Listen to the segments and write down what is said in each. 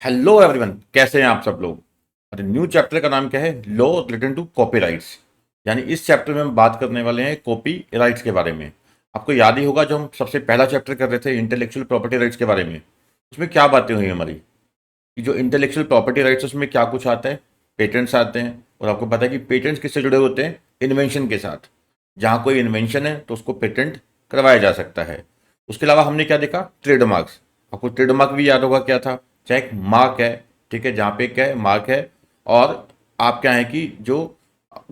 Hello everyone, कैसे हैं आप सब लोग। अरे न्यू चैप्टर का नाम क्या है? Law related to copyrights. यानी इस चैप्टर में हम बात करने वाले हैं कॉपी राइट्स के बारे में। आपको याद ही होगा जो हम सबसे पहला चैप्टर कर रहे थे इंटेलेक्चुअल प्रॉपर्टी राइट्स के बारे में, उसमें क्या बातें हुई हमारी कि जो इंटेलेक्चुअल प्रॉपर्टी राइट्स उसमें क्या कुछ आता है। पेटेंट्स आते हैं, और आपको पता है कि पेटेंट्स किससे जुड़े होते हैं? इन्वेंशन के साथ। जहाँ कोई इन्वेंशन है तो उसको पेटेंट करवाया जा सकता है। उसके अलावा हमने क्या देखा? ट्रेडमार्क्स। आपको ट्रेडमार्क भी याद होगा क्या था? चाहे एक मार्क है, ठीक है, जहाँ पे क्या है, मार्क है। और आप क्या है कि जो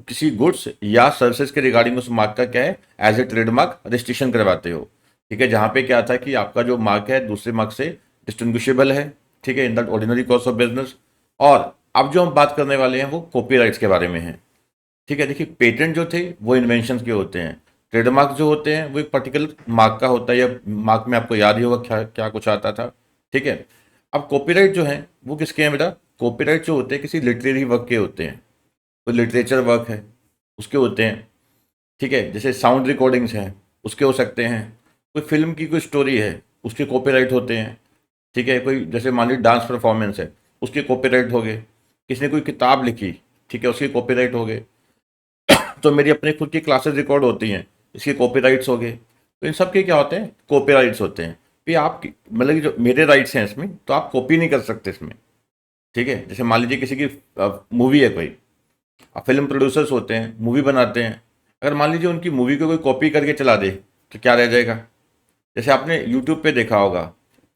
किसी गुड्स या सर्विसेज के रिगार्डिंग उस मार्क का क्या है, एज ए ट्रेडमार्क रजिस्ट्रेशन करवाते हो। ठीक है, जहाँ पे क्या था कि आपका जो मार्क है दूसरे मार्क से डिस्टिंग्विशेबल है, ठीक है, in the ordinary course of business. और अब जो हम बात करने वाले हैं वो कॉपीराइट्स के बारे में है। ठीक है, देखिए पेटेंट जो थे वो इन्वेंशन के होते हैं। ट्रेडमार्क जो होते हैं वो एक पर्टिकुलर मार्क का होता है, या मार्क में आपको याद ही होगा क्या क्या कुछ आता था। ठीक है, अब कॉपीराइट जो है वो किसके हैं बेटा? कॉपीराइट जो होते हैं किसी लिटरेरी वर्क के होते हैं। कोई लिटरेचर वर्क है उसके होते हैं। ठीक है, जैसे साउंड रिकॉर्डिंग्स हैं उसके हो सकते हैं। कोई फिल्म की कोई स्टोरी है उसके कॉपीराइट होते हैं। ठीक है, कोई जैसे मान लीजिए डांस परफॉर्मेंस है उसके कॉपीराइट हो गए। किसी ने कोई किताब लिखी, ठीक है, उसके कॉपीराइट हो गए। तो मेरी अपनी खुद की क्लासेस रिकॉर्ड होती हैं, इसके कॉपीराइट्स हो गए। तो इन सब के क्या होते हैं? कॉपीराइट्स होते हैं। फिर आप मतलब कि जो मेरे राइट्स हैं इसमें, तो आप कॉपी नहीं कर सकते इसमें। ठीक है, जैसे मान लीजिए किसी की मूवी है कोई, अब फिल्म प्रोड्यूसर्स होते हैं, मूवी बनाते हैं। अगर मान लीजिए उनकी मूवी को कोई कॉपी करके चला दे तो क्या रह जाएगा? जैसे आपने यूट्यूब पे देखा होगा,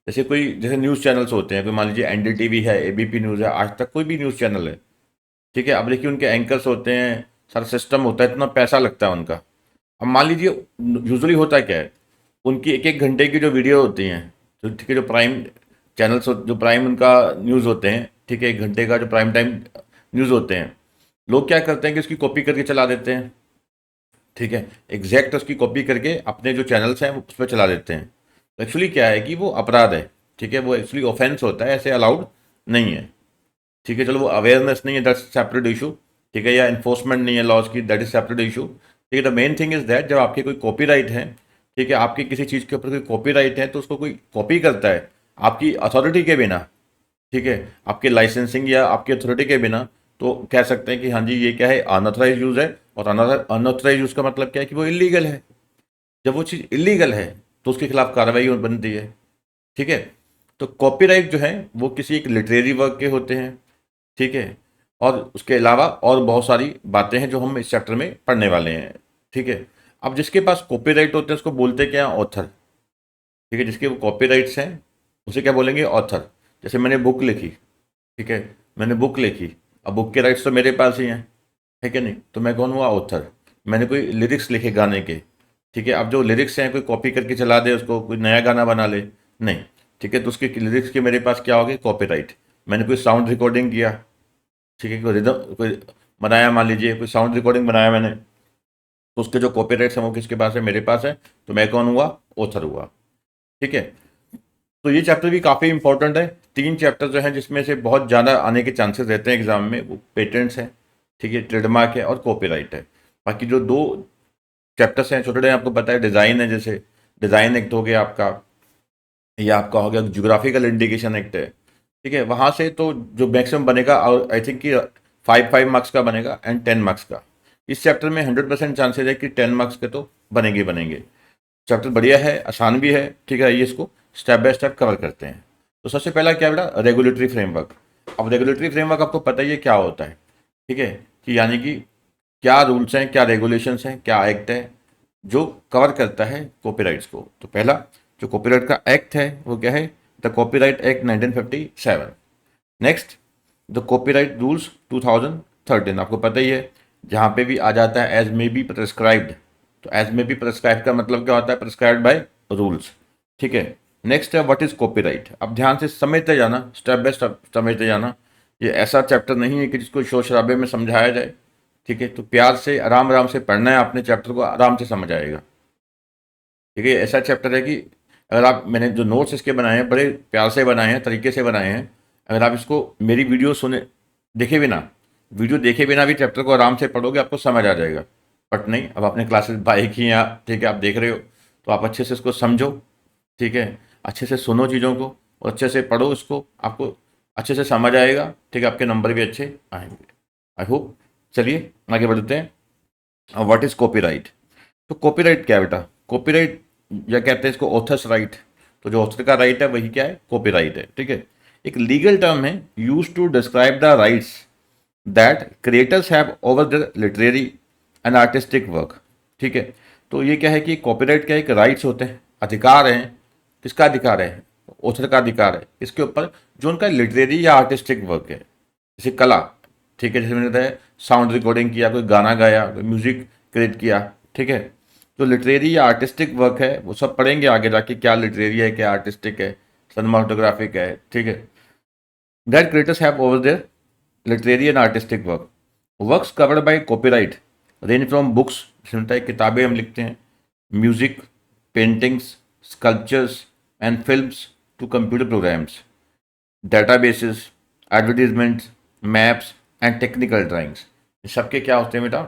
जैसे न्यूज़ चैनल्स होते हैं, कोई मान लीजिए एनडीटीवी है, एबीपी न्यूज़ है, आज तक, कोई भी न्यूज़ चैनल है। ठीक है, अब देखिए उनके एंकर्स होते हैं, सारा सिस्टम होता है, इतना पैसा लगता है उनका। अब मान लीजिए यूजुअली होता क्या है, उनकी एक एक घंटे की जो वीडियो होती हैं, जो ठीक है, जो प्राइम चैनल्स जो प्राइम उनका न्यूज़ होते हैं, ठीक है, एक घंटे का जो प्राइम टाइम न्यूज़ होते हैं, लोग क्या करते हैं कि उसकी कॉपी करके चला देते हैं। ठीक है, एग्जैक्ट उसकी कॉपी करके अपने जो चैनल्स हैं वो उस पर चला देते हैं। तो एक्चुअली क्या है कि वो अपराध है। ठीक है, वो एक्चुअली ऑफेंस होता है, ऐसे अलाउड नहीं है। ठीक है, चलो वो अवेयरनेस नहीं है, दैट्स सेपरेट इशू। ठीक है, या इन्फोर्समेंट नहीं है लॉज की, दैट इज सेपरेट इशू। ठीक है, the main thing is that जब आपके कोई कॉपीराइट है, ठीक है, आपकी किसी चीज़ के ऊपर कोई कॉपीराइट है तो उसको कोई कॉपी करता है आपकी अथॉरिटी के बिना, ठीक है, आपके लाइसेंसिंग या आपकी अथॉरिटी के बिना, तो कह सकते हैं कि हाँ जी ये क्या है, अनऑथराइज यूज़ है। और अनऑथराइज यूज़ का मतलब क्या है कि वो इलीगल है। जब वो चीज़ इलीगल है तो उसके खिलाफ कार्रवाई बनती है। ठीक है, तो कॉपीराइट जो है वो किसी एक लिटरेरी वर्क के होते हैं। ठीक है, और उसके अलावा और बहुत सारी बातें हैं जो हम इस चैप्टर में पढ़ने वाले हैं। ठीक है, अब जिसके पास कॉपीराइट होते हैं उसको बोलते क्या हैं? ऑथर। ठीक है, जिसके वो कॉपीराइट्स हैं उसे क्या बोलेंगे? ऑथर। जैसे मैंने बुक लिखी, ठीक है, मैंने बुक लिखी, अब बुक के राइट्स तो मेरे पास ही हैं, है कि नहीं? तो मैं कौन हुआ? ऑथर। मैंने कोई लिरिक्स लिखे गाने के, ठीक है, अब जो लिरिक्स हैं कोई कॉपी करके चला दे, उसको कोई नया गाना बना ले, नहीं। ठीक है, तो उसके लिरिक्स के मेरे पास क्या हो गए? कॉपीराइट। मैंने कोई साउंड रिकॉर्डिंग किया, ठीक है, कोई रिदम कोई बनाया, मान लीजिए कोई साउंड रिकॉर्डिंग बनाया मैंने, तो उसके जो कॉपीराइट्स हैं वो किसके पास है? मेरे पास है। तो मैं कौन हुआ? ऑथर हुआ। ठीक है, तो ये चैप्टर भी काफ़ी इंपॉर्टेंट है। तीन चैप्टर जो हैं जिसमें से बहुत ज़्यादा आने के चांसेस रहते हैं एग्जाम में, वो पेटेंट्स हैं, ठीक है, ट्रेडमार्क है और कॉपीराइट है। बाकी जो दो चैप्टर्स हैं छोटे छोटे, आपको पता है, डिज़ाइन है, जैसे डिज़ाइन एक्ट हो गया आपका, या आपका हो गया ज्योग्राफिकल इंडिकेशन एक्ट है। ठीक है, वहाँ से तो जो मैक्सिमम बनेगा, और आई थिंक कि 5 5 मार्क्स का बनेगा एंड 10 मार्क्स का। इस चैप्टर में 100% चांसेस है कि 10 मार्क्स के तो बनेंगे ही बनेंगे। चैप्टर बढ़िया है, आसान भी है। ठीक है, ये इसको स्टेप बाय स्टेप कवर करते हैं। तो सबसे पहला क्या बेटा? Regulatory framework. अब रेगुलेटरी फ्रेमवर्क आपको पता ही है क्या होता है। ठीक है, कि यानी कि क्या रूल्स हैं, क्या रेगुलेशंस हैं, क्या एक्ट है जो कवर करता है कॉपीराइट्स को। तो पहला जो कॉपीराइट का एक्ट है वो क्या है? The copyright act 1957। Next, the copyright rules 2013, आपको पता ही है, जहाँ पे भी आ जाता है एज मे बी प्रेस्क्राइब्ड। तो एज मे बी प्रेस्क्राइब का मतलब क्या होता है? Prescribed by rules. ठीक है, नेक्स्ट है व्हाट इज कॉपीराइट। अब ध्यान से समझते जाना, स्टेप बाय स्टेप समझते जाना। ये ऐसा चैप्टर नहीं है कि जिसको शोर शराबे में समझाया जाए। ठीक है, तो प्यार से आराम आराम से पढ़ना है आपने, चैप्टर को आराम से समझ आएगा। ठीक है, ये ऐसा चैप्टर है कि अगर आप, मैंने जो नोट्स इसके बनाए हैं बड़े प्यार से बनाए हैं, तरीके से बनाए हैं। अगर आप इसको मेरी वीडियो सुने, देखे बिना, वीडियो देखे बिना भी चैप्टर को आराम से पढ़ोगे आपको समझ आ जाएगा। बट नहीं, अब आपने क्लासेस बाई की या, ठीक है, आप देख रहे हो, तो आप अच्छे से इसको समझो। ठीक है, अच्छे से सुनो चीज़ों को और अच्छे से पढ़ो इसको, आपको अच्छे से समझ आएगा, ठीक है, आपके नंबर भी अच्छे आएंगे, आई होप। चलिए आगे बढ़ते हैं। What is copyright? तो कॉपीराइट क्या है बेटा? कॉपीराइट या कहते हैं इसको ऑथर्स राइट। तो जो ऑथर का राइट है वही क्या है? कॉपीराइट है, ठीक है। एक लीगल टर्म है use to describe the rights that creators have over the literary and artistic work, ठीक है। तो ये क्या है कि कॉपीराइट क्या है? एक राइट्स होते हैं, अधिकार हैं। किसका अधिकार है? ऑथर का अधिकार है इसके ऊपर जो उनका लिटरेरी या आर्टिस्टिक वर्क है, जैसे कला, ठीक है, जैसे मैंने बताया साउंड रिकॉर्डिंग किया, कोई गाना गाया, कोई म्यूजिक क्रिएट किया, ठीक है। जो लिटरेरी या आर्टिस्टिक वर्क है वो सब पढ़ेंगे आगे जाके, क्या लिटरेरी है, क्या आर्टिस्टिक है, सिनेमाटोग्राफिक है, ठीक है। That creators have over their literary and artistic work, works covered by copyright range from books, सुनता है किताबें हम लिखते हैं, music, paintings, sculptures and films, to computer programs, databases, advertisements, maps and technical drawings. सबके क्या होते हैं बेटा?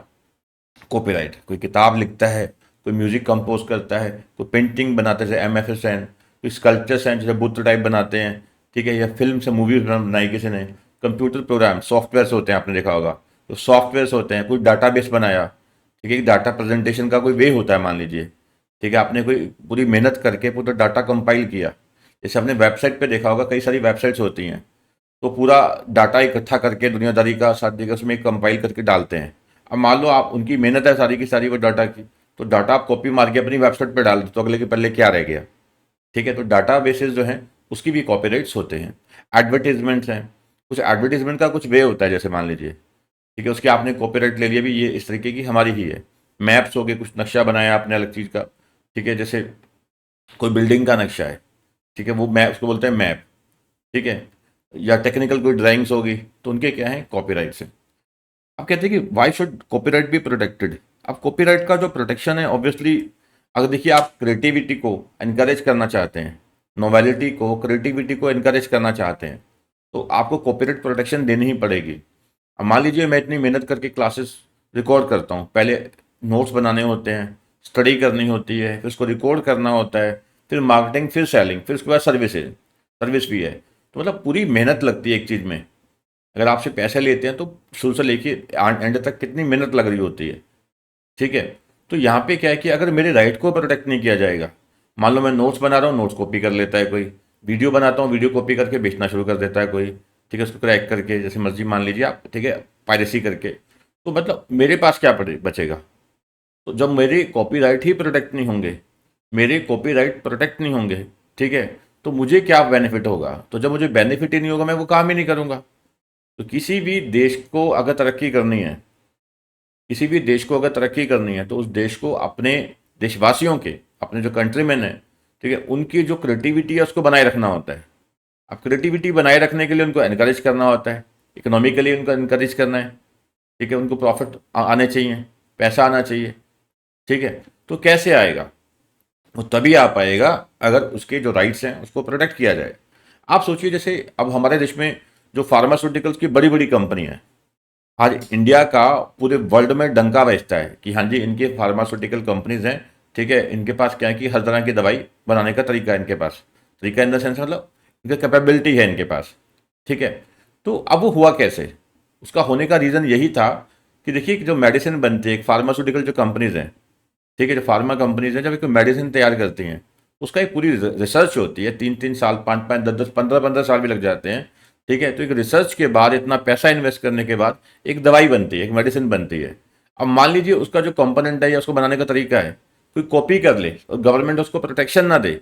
कॉपीराइट। कोई किताब लिखता है, कोई म्यूजिक कंपोज करता है, कोई पेंटिंग बनाते हैं जैसे MFSN, कोई स्कल्पचर्स हैं जैसे बुद्ध टाइप बनाते हैं, ठीक है, या फिल्म से मूवीज बनाई किसी ने, कंप्यूटर प्रोग्राम सॉफ्टवेयर्स होते हैं, आपने देखा होगा तो सॉफ्टवेयर्स होते हैं, कोई डाटाबेस बनाया, ठीक है, डाटा प्रेजेंटेशन का कोई वे होता है मान लीजिए, ठीक है, आपने कोई पूरी मेहनत करके पूरा डाटा कंपाइल किया, जैसे आपने वेबसाइट पे देखा होगा कई सारी वेबसाइट्स होती हैं, तो पूरा डाटा इकट्ठा करके दुनियादारी का साथ देकर उसमें कंपाइल करके डालते हैं। अब मान लो आप उनकी मेहनत है सारी की सारी वो डाटा की, तो डाटा आप कॉपी मार के अपनी वेबसाइट पर डाल दो तो अगले के पल्ले क्या रह गया, ठीक है। तो डाटा बेसिस जो हैं उसकी भी कॉपीराइट्स होते हैं। एडवर्टीजमेंट्स हैं, कुछ एडवर्टीजमेंट का कुछ वे होता है जैसे मान लीजिए, ठीक है, उसकी आपने कॉपीराइट ले लिया, भी ये इस तरीके की हमारी ही है। मैप्स हो गए, कुछ नक्शा बनाया आपने अलग चीज़ का, ठीक है, जैसे कोई बिल्डिंग का नक्शा है, ठीक है, वो मैप उसको बोलते हैं मैप, ठीक है, या टेक्निकल कोई ड्राइंग्स होगी तो उनके क्या है? कॉपीराइट्स हैं। अब कहते हैं कि why should copyright be protected? अब कॉपीराइट का जो प्रोटेक्शन है ऑब्वियसली, अगर देखिए आप क्रिएटिविटी को एनकरेज करना चाहते हैं, नोवेलिटी को, क्रिएटिविटी को एनकरेज करना चाहते हैं, तो आपको कॉपीराइट प्रोटेक्शन देनी ही पड़ेगी। अब मान लीजिए मैं इतनी मेहनत करके क्लासेस रिकॉर्ड करता हूँ, पहले नोट्स बनाने होते हैं, स्टडी करनी होती है, फिर उसको रिकॉर्ड करना होता है, फिर मार्केटिंग, फिर सेलिंग, फिर उसके बाद सर्विसेज, सर्विस भी है, तो मतलब पूरी मेहनत लगती है एक चीज़ में। अगर आपसे पैसे लेते हैं तो शुरू से लेके एंड तक कितनी मेहनत लग रही होती है, ठीक है। तो यहाँ पे क्या है कि अगर मेरे राइट को प्रोटेक्ट नहीं किया जाएगा, मान लो मैं नोट्स बना रहा हूँ, नोट्स कॉपी कर लेता है कोई, वीडियो बनाता हूँ, वीडियो कॉपी करके बेचना शुरू कर देता है कोई, ठीक है, उसको क्रैक करके जैसे मर्जी मान लीजिए आप, ठीक है, पायरेसी करके, तो मतलब मेरे पास क्या बचेगा? तो जब मेरे कॉपीराइट ही प्रोटेक्ट नहीं होंगे, मेरे कॉपीराइट प्रोटेक्ट नहीं होंगे, ठीक है, तो मुझे क्या बेनिफिट होगा? तो जब मुझे बेनिफिट ही नहीं होगा मैं वो काम ही नहीं करूँगा। तो किसी भी देश को अगर तरक्की करनी है, किसी भी देश को अगर तरक्की करनी है तो उस देश को अपने देशवासियों के, अपने जो कंट्रीमैन है, ठीक है, उनकी जो क्रिएटिविटी है उसको बनाए रखना होता है। अब क्रिएटिविटी बनाए रखने के लिए उनको एनकरेज करना होता है, इकोनॉमिकली उनको एनकरेज करना है, ठीक है, उनको प्रॉफिट आने चाहिए, पैसा आना चाहिए, ठीक है। तो कैसे आएगा? वो तभी आ पाएगा अगर उसके जो राइट्स हैं उसको प्रोटेक्ट किया जाए। आप सोचिए जैसे अब हमारे देश में जो फार्मास्यूटिकल्स की बड़ी बड़ी कंपनी है, आज इंडिया का पूरे वर्ल्ड में डंका बजता है कि हाँ जी इनके फार्मास्यूटिकल कंपनीज हैं, ठीक है, इनके पास क्या है कि हर तरह की दवाई बनाने का तरीका है इनके पास, तरीका इन द सेंस मतलब इनका कैपेबिलिटी है इनके पास, ठीक है। तो अब वो हुआ कैसे? उसका होने का रीज़न यही था कि देखिए जो मेडिसिन बनती है, फार्मास्यूटिकल जो कंपनीज हैं, ठीक है, जो फार्मा कंपनीज हैं, जब एक मेडिसिन तैयार करती हैं उसका एक पूरी रिसर्च होती है, 3-3 साल, 5-5, 10-10, 15-15 साल भी लग जाते हैं, ठीक है। तो एक रिसर्च के बाद, इतना पैसा इन्वेस्ट करने के बाद एक दवाई बनती है, एक मेडिसिन बनती है। अब मान लीजिए उसका जो कंपोनेंट है या उसको बनाने का तरीका है कोई कॉपी कर ले और गवर्नमेंट उसको प्रोटेक्शन ना दे,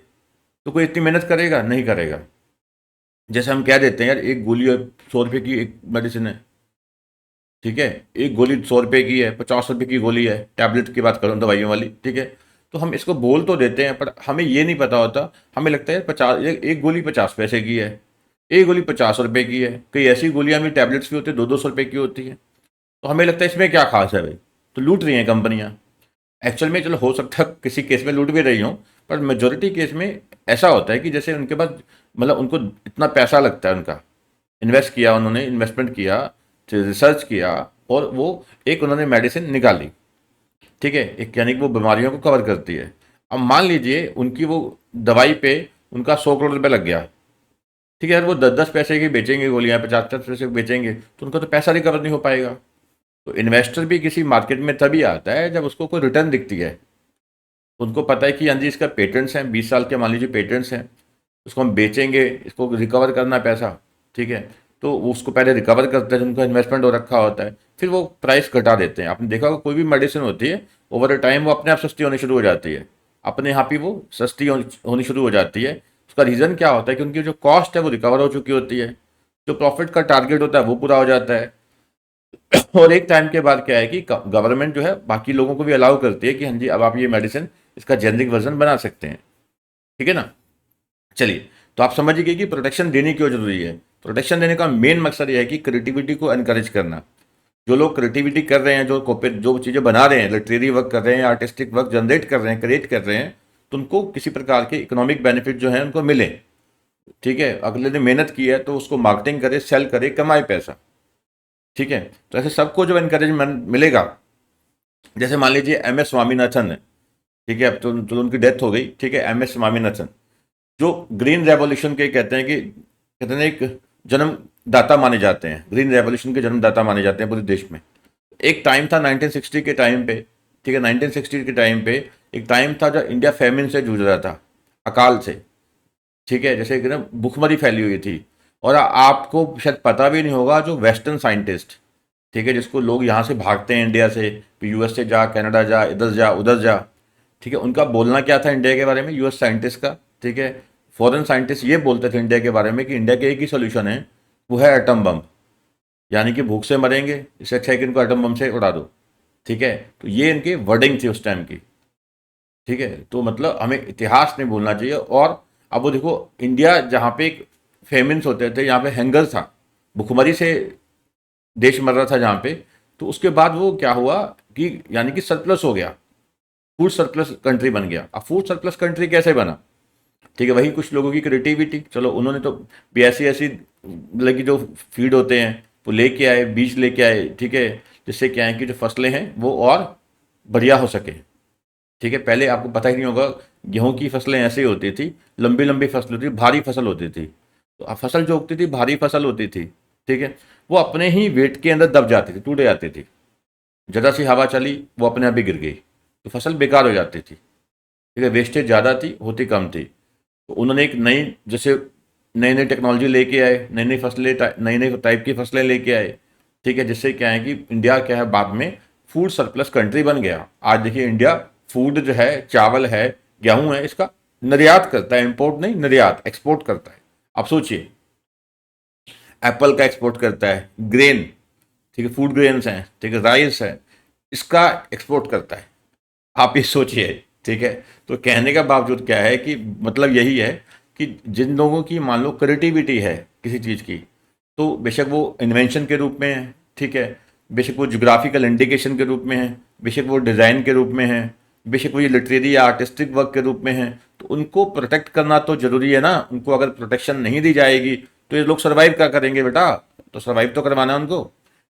तो कोई इतनी मेहनत करेगा? नहीं करेगा। जैसे हम कह देते हैं यार एक गोली 100 रुपये की एक मेडिसिन है, ठीक है, एक गोली 100 रुपये की है, 50 रुपये की गोली है, टैबलेट की बात करूँ दवाइयों वाली, ठीक है। तो हम इसको बोल तो देते हैं पर हमें ये नहीं पता होता, हमें लगता है 50, एक गोली 50 पैसे की है, एक गोली 50 रुपये की है, कई ऐसी गोलियां भी, टैबलेट्स भी होती है 200 रुपये की होती है, तो हमें लगता है इसमें क्या खास है भाई, तो लूट रही हैं कंपनियां। एक्चुअल में चलो हो सकता है किसी केस में लूट भी रही हों, पर मेजोरिटी केस में ऐसा होता है कि जैसे उनके पास मतलब उनको इतना पैसा लगता है, उनका इन्वेस्ट किया, उन्होंने इन्वेस्टमेंट किया, रिसर्च किया, और वो एक उन्होंने मेडिसिन निकाली, ठीक है, एक यानी कि वो बीमारियों को कवर करती है। अब मान लीजिए उनकी वो दवाई पे उनका 100 करोड़ रुपये लग गया, ठीक है यार, वो 10-10 पैसे की बेचेंगे गोलियां, 50-50 पैसे की बेचेंगे, तो उनका तो पैसा रिकवर नहीं हो पाएगा। तो इन्वेस्टर भी किसी मार्केट में तभी आता है जब उसको कोई रिटर्न दिखती है। उनको पता है कि हाँ जी इसका पेटेंट्स हैं, 20 साल के मान लीजिए पेटेंट्स हैं, उसको हम बेचेंगे, इसको रिकवर करना है पैसा। ठीक है, तो वो उसको पहले रिकवर करते हैं, जिनका इन्वेस्टमेंट हो रखा होता है, फिर वो प्राइस घटा देते हैं। आपने देखा होगा कोई भी मेडिसिन होती है, ओवर टाइम वो अपने आप सस्ती होनी शुरू हो जाती है, अपने आप ही वो सस्ती होनी शुरू हो जाती है। उसका रीज़न क्या होता है कि उनकी जो कॉस्ट है वो रिकवर हो चुकी होती है, जो प्रॉफिट का टारगेट होता है वो पूरा हो जाता है। और एक टाइम के बाद क्या है कि गवर्नमेंट जो है बाकी लोगों को भी अलाउ करती है कि हाँ जी अब आप ये मेडिसिन, इसका जेनरिक वर्जन बना सकते हैं। ठीक है ना। चलिए, तो आप समझ गए कि प्रोटेक्शन देनी क्यों जरूरी है। प्रोटेक्शन देने का मेन मकसद यह है कि क्रिएटिविटी को एनकरेज करना। जो लोग क्रिएटिविटी कर रहे हैं, जो चीज़ें बना रहे हैं, लिटरेरी वर्क कर रहे हैं, आर्टिस्टिक वर्क जनरेट कर रहे हैं, क्रिएट कर रहे हैं, तो उनको किसी प्रकार के इकोनॉमिक बेनिफिट जो है उनको मिले। ठीक है, अगले ने मेहनत की है तो उसको मार्केटिंग करे, सेल करे, कमाए पैसा। ठीक है, तो ऐसे सबको जो एनकरेजमेंट मिलेगा, जैसे मान लीजिए एम एस स्वामीनाथन है। ठीक है, अब तो उनकी डेथ हो गई। ठीक है, एम एस स्वामीनाथन जो ग्रीन रेवोल्यूशन के कहते हैं एक जन्मदाता माने जाते हैं, ग्रीन रेवोल्यूशन के जन्मदाता माने जाते हैं पूरे देश में। एक टाइम था 1960 के टाइम पे। ठीक है, 1960 के टाइम पे एक टाइम था जब इंडिया फेमिन से जूझ रहा था, अकाल से। ठीक है, जैसे कि ना भुखमरी फैली हुई थी। और आपको शायद पता भी नहीं होगा, जो वेस्टर्न साइंटिस्ट, ठीक है, जिसको लोग यहाँ से भागते हैं इंडिया से, यूएस से जा, कनाडा जा, इधर जा, उधर जा। ठीक है, उनका बोलना क्या था इंडिया के बारे में, यूएस साइंटिस्ट का। ठीक है, फॉरेन साइंटिस्ट ये बोलते थे इंडिया के बारे में कि इंडिया के एक ही सोल्यूशन है, वो है एटम बम। यानी कि भूख से मरेंगे, इससे अच्छा है कि इनको एटम बम से उड़ा दो। ठीक है, तो ये इनकी वर्डिंग थी उस टाइम की। ठीक है, तो मतलब हमें इतिहास नहीं भूलना चाहिए। और अब वो देखो, इंडिया जहाँ पे एक फेमिन्स होते थे, यहाँ पे हैंगर था, भुखमरी से देश मर रहा था जहाँ पे, तो उसके बाद वो क्या हुआ कि यानी कि सरप्लस हो गया, फूड सरप्लस कंट्री बन गया। अब फूड सरप्लस कंट्री कैसे बना। ठीक है, वही कुछ लोगों की क्रिएटिविटी, चलो उन्होंने तो भी ऐसी ऐसी लगी, जो फीड होते हैं वो लेके आए, बीज लेके आए। ठीक है, जिससे क्या है कि जो फसलें हैं वो और बढ़िया हो सके। ठीक है, पहले आपको पता ही नहीं होगा, गेहूं की फसलें ऐसे ही होती थी, लंबी लंबी फसल होती थी, भारी फसल होती थी। तो अब फसल जो उगती थी भारी फसल होती थी। ठीक है, वो अपने ही वेट के अंदर दब जाती थी, टूट जाती थी। जरा सी हवा चली वो अपने आप ही गिर गई, तो फसल बेकार हो जाती थी। ठीक है, वेस्टेज ज़्यादा थी, होती कम थी। तो उन्होंने एक नई, जैसे नई नई टेक्नोलॉजी लेके आए, नई नई फसलें, नई नई टाइप की फसलें लेके आए। ठीक है, जिससे क्या है कि इंडिया क्या है बाद में फूड सरप्लस कंट्री बन गया। आज देखिए इंडिया फूड जो है, चावल है, गेहूं है, इसका निर्यात करता है, इंपोर्ट नहीं, निर्यात, एक्सपोर्ट करता है। आप सोचिए, एप्पल का एक्सपोर्ट करता है, ग्रेन, ठीक है, फूड ग्रेन्स हैं, ठीक है, राइस है, इसका एक्सपोर्ट करता है। आप ये सोचिए। ठीक है, तो कहने का बावजूद क्या है कि मतलब यही है कि जिन लोगों की मान लो क्रिएटिविटी है किसी चीज़ की, तो बेशक वो इन्वेंशन के रूप में है। ठीक है, बेशक वो जोग्राफिकल इंडिकेशन के रूप में है, बेशक वो डिज़ाइन के रूप में है, बेशक वो ये लिटरेरी या आर्टिस्टिक वर्क के रूप में है, तो उनको प्रोटेक्ट करना तो जरूरी है ना। उनको अगर प्रोटेक्शन नहीं दी जाएगी तो ये लोग सर्वाइव क्या करेंगे बेटा, तो सर्वाइव तो करवाना है उनको।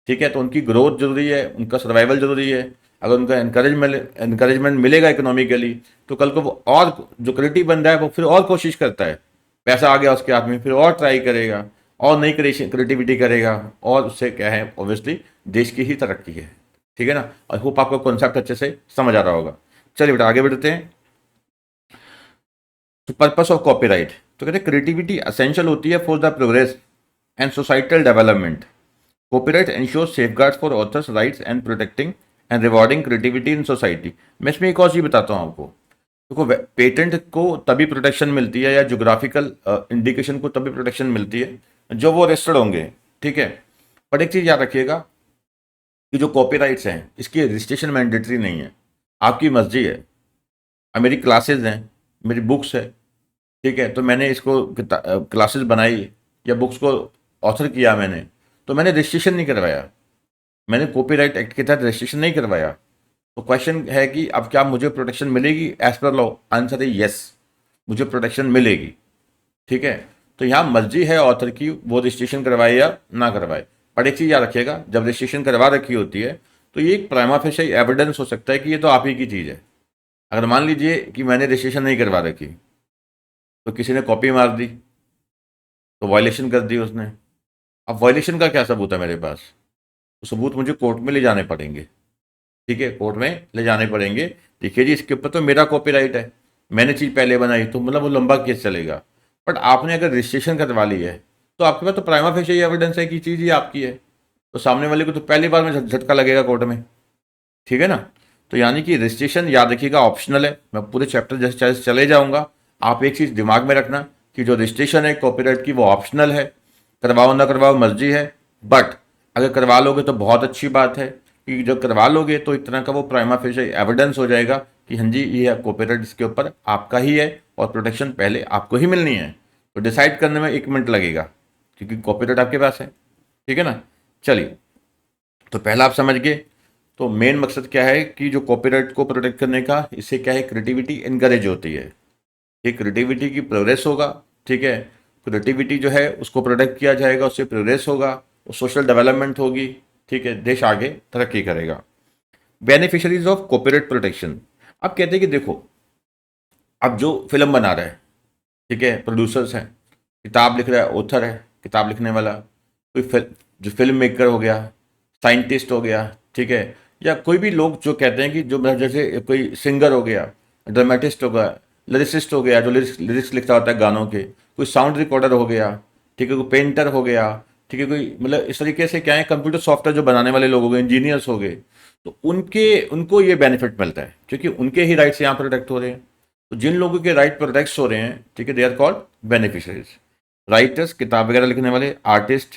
ठीक है, तो उनकी ग्रोथ जरूरी है, उनका सर्वाइवल जरूरी है। अगर उनका एनकरेजमेंट मिलेगा इकोनॉमिकली, तो कल को वो और जो क्रिएटिव बन रहा है वो फिर और कोशिश करता है, पैसा आ गया उसके हाथ में, फिर और ट्राई करेगा, और नई क्रिएटिविटी करेगा, और उससे क्या है ऑब्वियसली देश की ही तरक्की है। ठीक है ना। आई होप आपको कॉन्सेप्ट अच्छे से समझ आ रहा होगा। चलिए बेटा आगे बढ़ते हैं। तो पर्पस ऑफ कॉपीराइट, तो कहते हैं क्रिएटिविटी असेंशियल होती है for the progress and societal development. Copyright ensures safeguards for authors' rights and protecting and rewarding creativity in society। मैं इसमें एक और चीज़ बताता हूँ आपको। देखो, पेटेंट को तभी प्रोटेक्शन मिलती है, या जोग्राफिकल इंडिकेशन को तभी प्रोटेक्शन मिलती है जो वो रजिस्टर्ड होंगे। ठीक है, पर एक चीज़ याद रखिएगा कि जो कॉपीराइट्स हैं इसकी रजिस्ट्रेशन मैंडेटरी नहीं है, आपकी मर्जी है। अब मेरी क्लासेज हैं, मेरी बुक्स है, ठीक है, तो मैंने इसको क्लासेस बनाई या बुक्स को ऑथर किया मैंने, तो मैंने रजिस्ट्रेशन नहीं करवाया, मैंने कॉपीराइट एक्ट के तहत रजिस्ट्रेशन नहीं करवाया। तो क्वेश्चन है कि अब क्या मुझे प्रोटेक्शन मिलेगी एज पर लॉ। आंसर है यस, मुझे प्रोटेक्शन मिलेगी। ठीक है, तो यहाँ मर्जी है ऑथर की, वो रजिस्ट्रेशन करवाए या ना करवाए। पर एक चीज़ याद रखिएगा, जब रजिस्ट्रेशन करवा रखी होती है तो ये एक प्राइमा फेशी एविडेंस हो सकता है कि ये तो आप ही की चीज़ है। अगर मान लीजिए कि मैंने रजिस्ट्रेशन नहीं करवा रखी, तो किसी ने कॉपी मार दी, तो वायलेशन कर दी उसने। अब वायलेशन का क्या सबूत है मेरे पास? तो सबूत मुझे कोर्ट में ले जाने पड़ेंगे। ठीक है, कोर्ट में ले जाने पड़ेंगे। देखिए जी, इसके ऊपर तो मेरा कॉपीराइट है, मैंने चीज़ पहले बनाई, तो मतलब वो लंबा केस चलेगा। बट आपने अगर रजिस्ट्रेशन करवा ली है तो आपके पास तो प्राइमा फेशियल एविडेंस है कि चीज़ ये आपकी है। तो सामने वाले को तो पहली बार में झटका लगेगा कोर्ट में। ठीक है ना? तो यानी कि रजिस्ट्रेशन याद रखिएगा ऑप्शनल है। मैं पूरे चैप्टर जैसे जैसे चले जाऊंगा, आप एक चीज़ दिमाग में रखना कि जो रजिस्ट्रेशन है कॉपीराइट की वो ऑप्शनल है, करवाओ ना करवाओ मर्जी है। बट अगर करवा लोगे तो बहुत अच्छी बात है, कि जब करवा लोगे तो एक तरह का वो प्राइमा फेशियल एविडेंस हो जाएगा कि हाँ जी ये कॉपीराइट इसके ऊपर आपका ही है और प्रोटेक्शन पहले आपको ही मिलनी है। तो डिसाइड करने में 1 मिनट लगेगा क्योंकि कॉपीराइट आपके पास है। ठीक है ना? चलिए, तो पहला आप समझ गए। तो मेन मकसद क्या है कि जो कॉपीराइट को प्रोटेक्ट करने का, इससे क्या है, क्रिएटिविटी इनकरेज होती है। ये क्रिएटिविटी की प्रोग्रेस होगा। ठीक है, क्रिएटिविटी जो है उसको प्रोटेक्ट किया जाएगा, उससे प्रोग्रेस होगा, सोशल डेवलपमेंट होगी। ठीक है, देश आगे तरक्की करेगा। Beneficiaries of copyright protection. अब कहते हैं कि देखो, अब जो फिल्म बना रहा है, ठीक है, प्रोड्यूसर्स हैं, किताब लिख रहा है, ऑथर है किताब लिखने वाला, कोई जो फिल्म मेकर हो गया, साइंटिस्ट हो गया, ठीक है, या कोई भी लोग जो कहते हैं कि जो मतलब जैसे कोई सिंगर हो गया, ड्रामेटिस्ट हो गया, लिरिसिस्ट हो गया जो लिरिक्स लिखता होता है गानों के, कोई साउंड रिकॉर्डर हो गया, ठीक है, कोई पेंटर हो गया, ठीक है, कोई मतलब इस तरीके से क्या है, कंप्यूटर सॉफ्टवेयर जो बनाने वाले लोग हो गए, इंजीनियर्स हो गए, तो उनको ये बेनिफिट मिलता है क्योंकि उनके ही राइट्स यहाँ प्रोटेक्ट हो रहे हैं। तो जिन लोगों के राइट प्रोटेक्ट हो रहे हैं, ठीक है, they are called beneficiaries. Writers, किताब वगैरह लिखने वाले, आर्टिस्ट,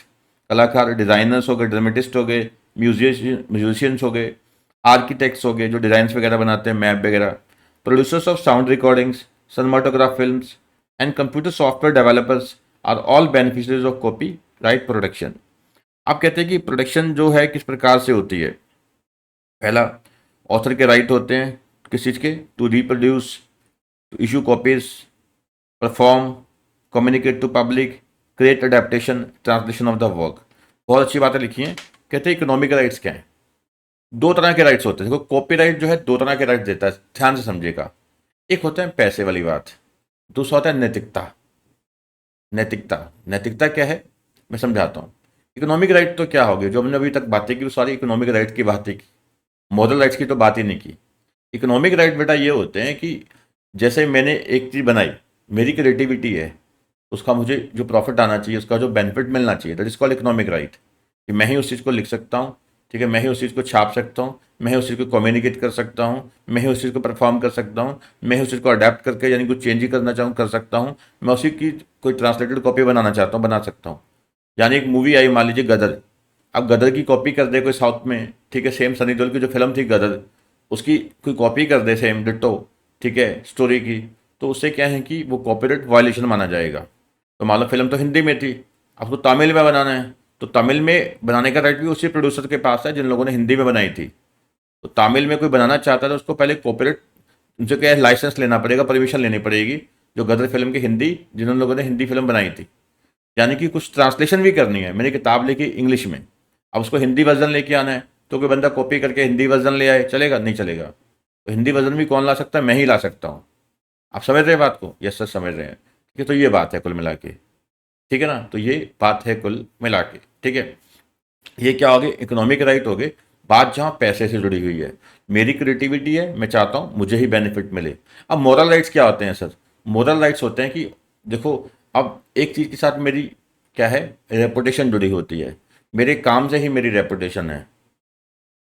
कलाकार, डिज़ाइनर्स हो गए, ड्रामेटिस्ट हो गए, म्यूजिशियंस हो गए, आर्किटेक्ट्स हो गए जो डिज़ाइंस वगैरह बनाते हैं, मैप वगैरह, producers of sound recordings, cinematograph films and computer software developers are all beneficiaries of copyright protection. आप कहते हैं कि प्रोटेक्शन जो है किस प्रकार से होती है। पहला, ऑथर के राइट होते हैं किस चीज़ के, to reproduce, to issue copies, perform, communicate to public, create adaptation, translation of the work. बहुत अच्छी बातें लिखी हैं। कहते हैं इकोनॉमिक राइट्स क्या हैं। दो तरह के राइट्स होते हैं। देखो, कॉपीराइट जो है दो तरह के राइट्स देता है, ध्यान से समझिएगा। एक होता है पैसे वाली बात, दूसरा होता है नैतिकता। नैतिकता, नैतिकता क्या है मैं समझाता हूँ। इकोनॉमिक राइट तो क्या हो गया, जो हमने अभी तक बातें की वो सारी इकोनॉमिक राइट की बातें की, मॉरल राइट्स की तो बात ही नहीं की। इकोनॉमिक राइट बेटा ये होते हैं कि जैसे मैंने एक चीज़ बनाई, मेरी क्रिएटिविटी है, उसका मुझे जो प्रॉफिट आना चाहिए, उसका जो बेनिफिट मिलना चाहिए, that is called economic right. कि मैं ही उस चीज़ को लिख सकता हूँ, ठीक है, मैं ही उस चीज़ को छाप सकता हूँ, मैं ही उस चीज़ को कम्युनिकेट कर सकता हूँ, मैं ही उस चीज़ को परफॉर्म कर सकता हूँ, मैं ही उस चीज़ को अडेप्ट करके यानी कुछ चेंज ही करना चाहूँ कर सकता हूँ, मैं उसी की कोई ट्रांसलेटेड कॉपी बनाना चाहता हूँ बना सकता हूँ। यानी एक मूवी आई मान लीजिए गदर, अब गदर की कॉपी कर दे कोई साउथ में, ठीक है, सेम सनी देओल की जो फिल्म थी गदर, उसकी कोई कॉपी कर दे सेम डिट्टो, ठीक है, स्टोरी की, तो उससे क्या है कि वो कॉपीराइट वायलेशन माना जाएगा। तो मान लो फिल्म तो हिंदी में थी, अब उसको तमिल में बनाना है, तो तमिल में बनाने का राइट भी उसी प्रोड्यूसर के पास है जिन लोगों ने हिंदी में बनाई थी। तो तमिल में कोई बनाना चाहता है तो उसको पहले कॉपीराइट, उनसे क्या है, लाइसेंस लेना पड़ेगा, परमिशन लेनी पड़ेगी, जो गदर फिल्म की हिंदी जिन लोगों ने हिंदी फिल्म बनाई थी। यानी कि कुछ ट्रांसलेशन भी करनी है, मैंने किताब लिखी इंग्लिश में, अब उसको हिंदी वर्जन लेके आना है, तो कोई बंदा कॉपी करके हिंदी वर्जन ले आए, चलेगा? नहीं चलेगा। तो हिंदी वर्जन भी कौन ला सकता है? मैं ही ला सकता हूँ। आप समझ रहे हैं बात को? यस सर, समझ रहे हैं। ठीक है, तो ये बात है कुल मिला के। ठीक है ना? तो ये बात है कुल मिला के। ठीक है, ये क्या हो गए, इकोनॉमिक राइट हो गए, बात जहाँ पैसे से जुड़ी हुई है। मेरी क्रिएटिविटी है, मैं चाहता हूँ मुझे ही बेनिफिट मिले। अब मोरल राइट्स क्या होते हैं सर? मोरल राइट्स होते हैं कि देखो, अब एक चीज़ के साथ मेरी क्या है, रेपुटेशन जुड़ी होती है, मेरे काम से ही मेरी रेपुटेशन है।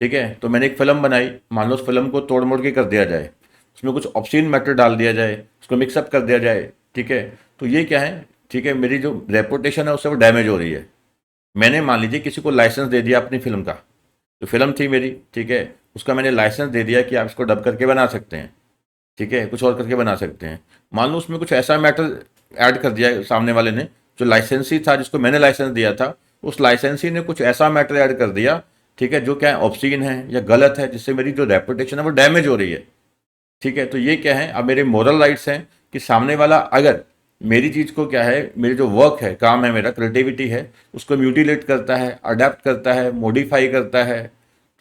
ठीक है, तो मैंने एक फ़िल्म बनाई, मान लो उस फिल्म को तोड़ मोड़ के कर दिया जाए, उसमें कुछ ऑब्सीन मैटर डाल दिया जाए, उसको मिक्सअप कर दिया जाए, ठीक है, तो ये क्या है, ठीक है, मेरी जो रेपुटेशन है उससे वो डैमेज हो रही है। मैंने मान लीजिए किसी को लाइसेंस दे दिया अपनी फिल्म का, जो फिल्म थी मेरी, ठीक है, उसका मैंने लाइसेंस दे दिया कि आप इसको डब करके बना सकते हैं, ठीक है, कुछ और करके बना सकते हैं। मान लो उसमें कुछ ऐसा मैटर ऐड कर दिया सामने वाले ने, जो लाइसेंसी था जिसको मैंने लाइसेंस दिया था, उस लाइसेंसी ने कुछ ऐसा मैटर ऐड कर दिया, ठीक है, जो क्या है, ऑब्सीन है या गलत है, जिससे मेरी जो रेपुटेशन है वो डैमेज हो रही है। ठीक है, तो ये क्या है, अब मेरे मोरल राइट्स हैं कि सामने वाला अगर मेरी चीज़ को क्या है, मेरी जो वर्क है, काम है, मेरा क्रिएटिविटी है, उसको म्यूटिलेट करता है, अडेप्ट करता है, मॉडिफाई करता है,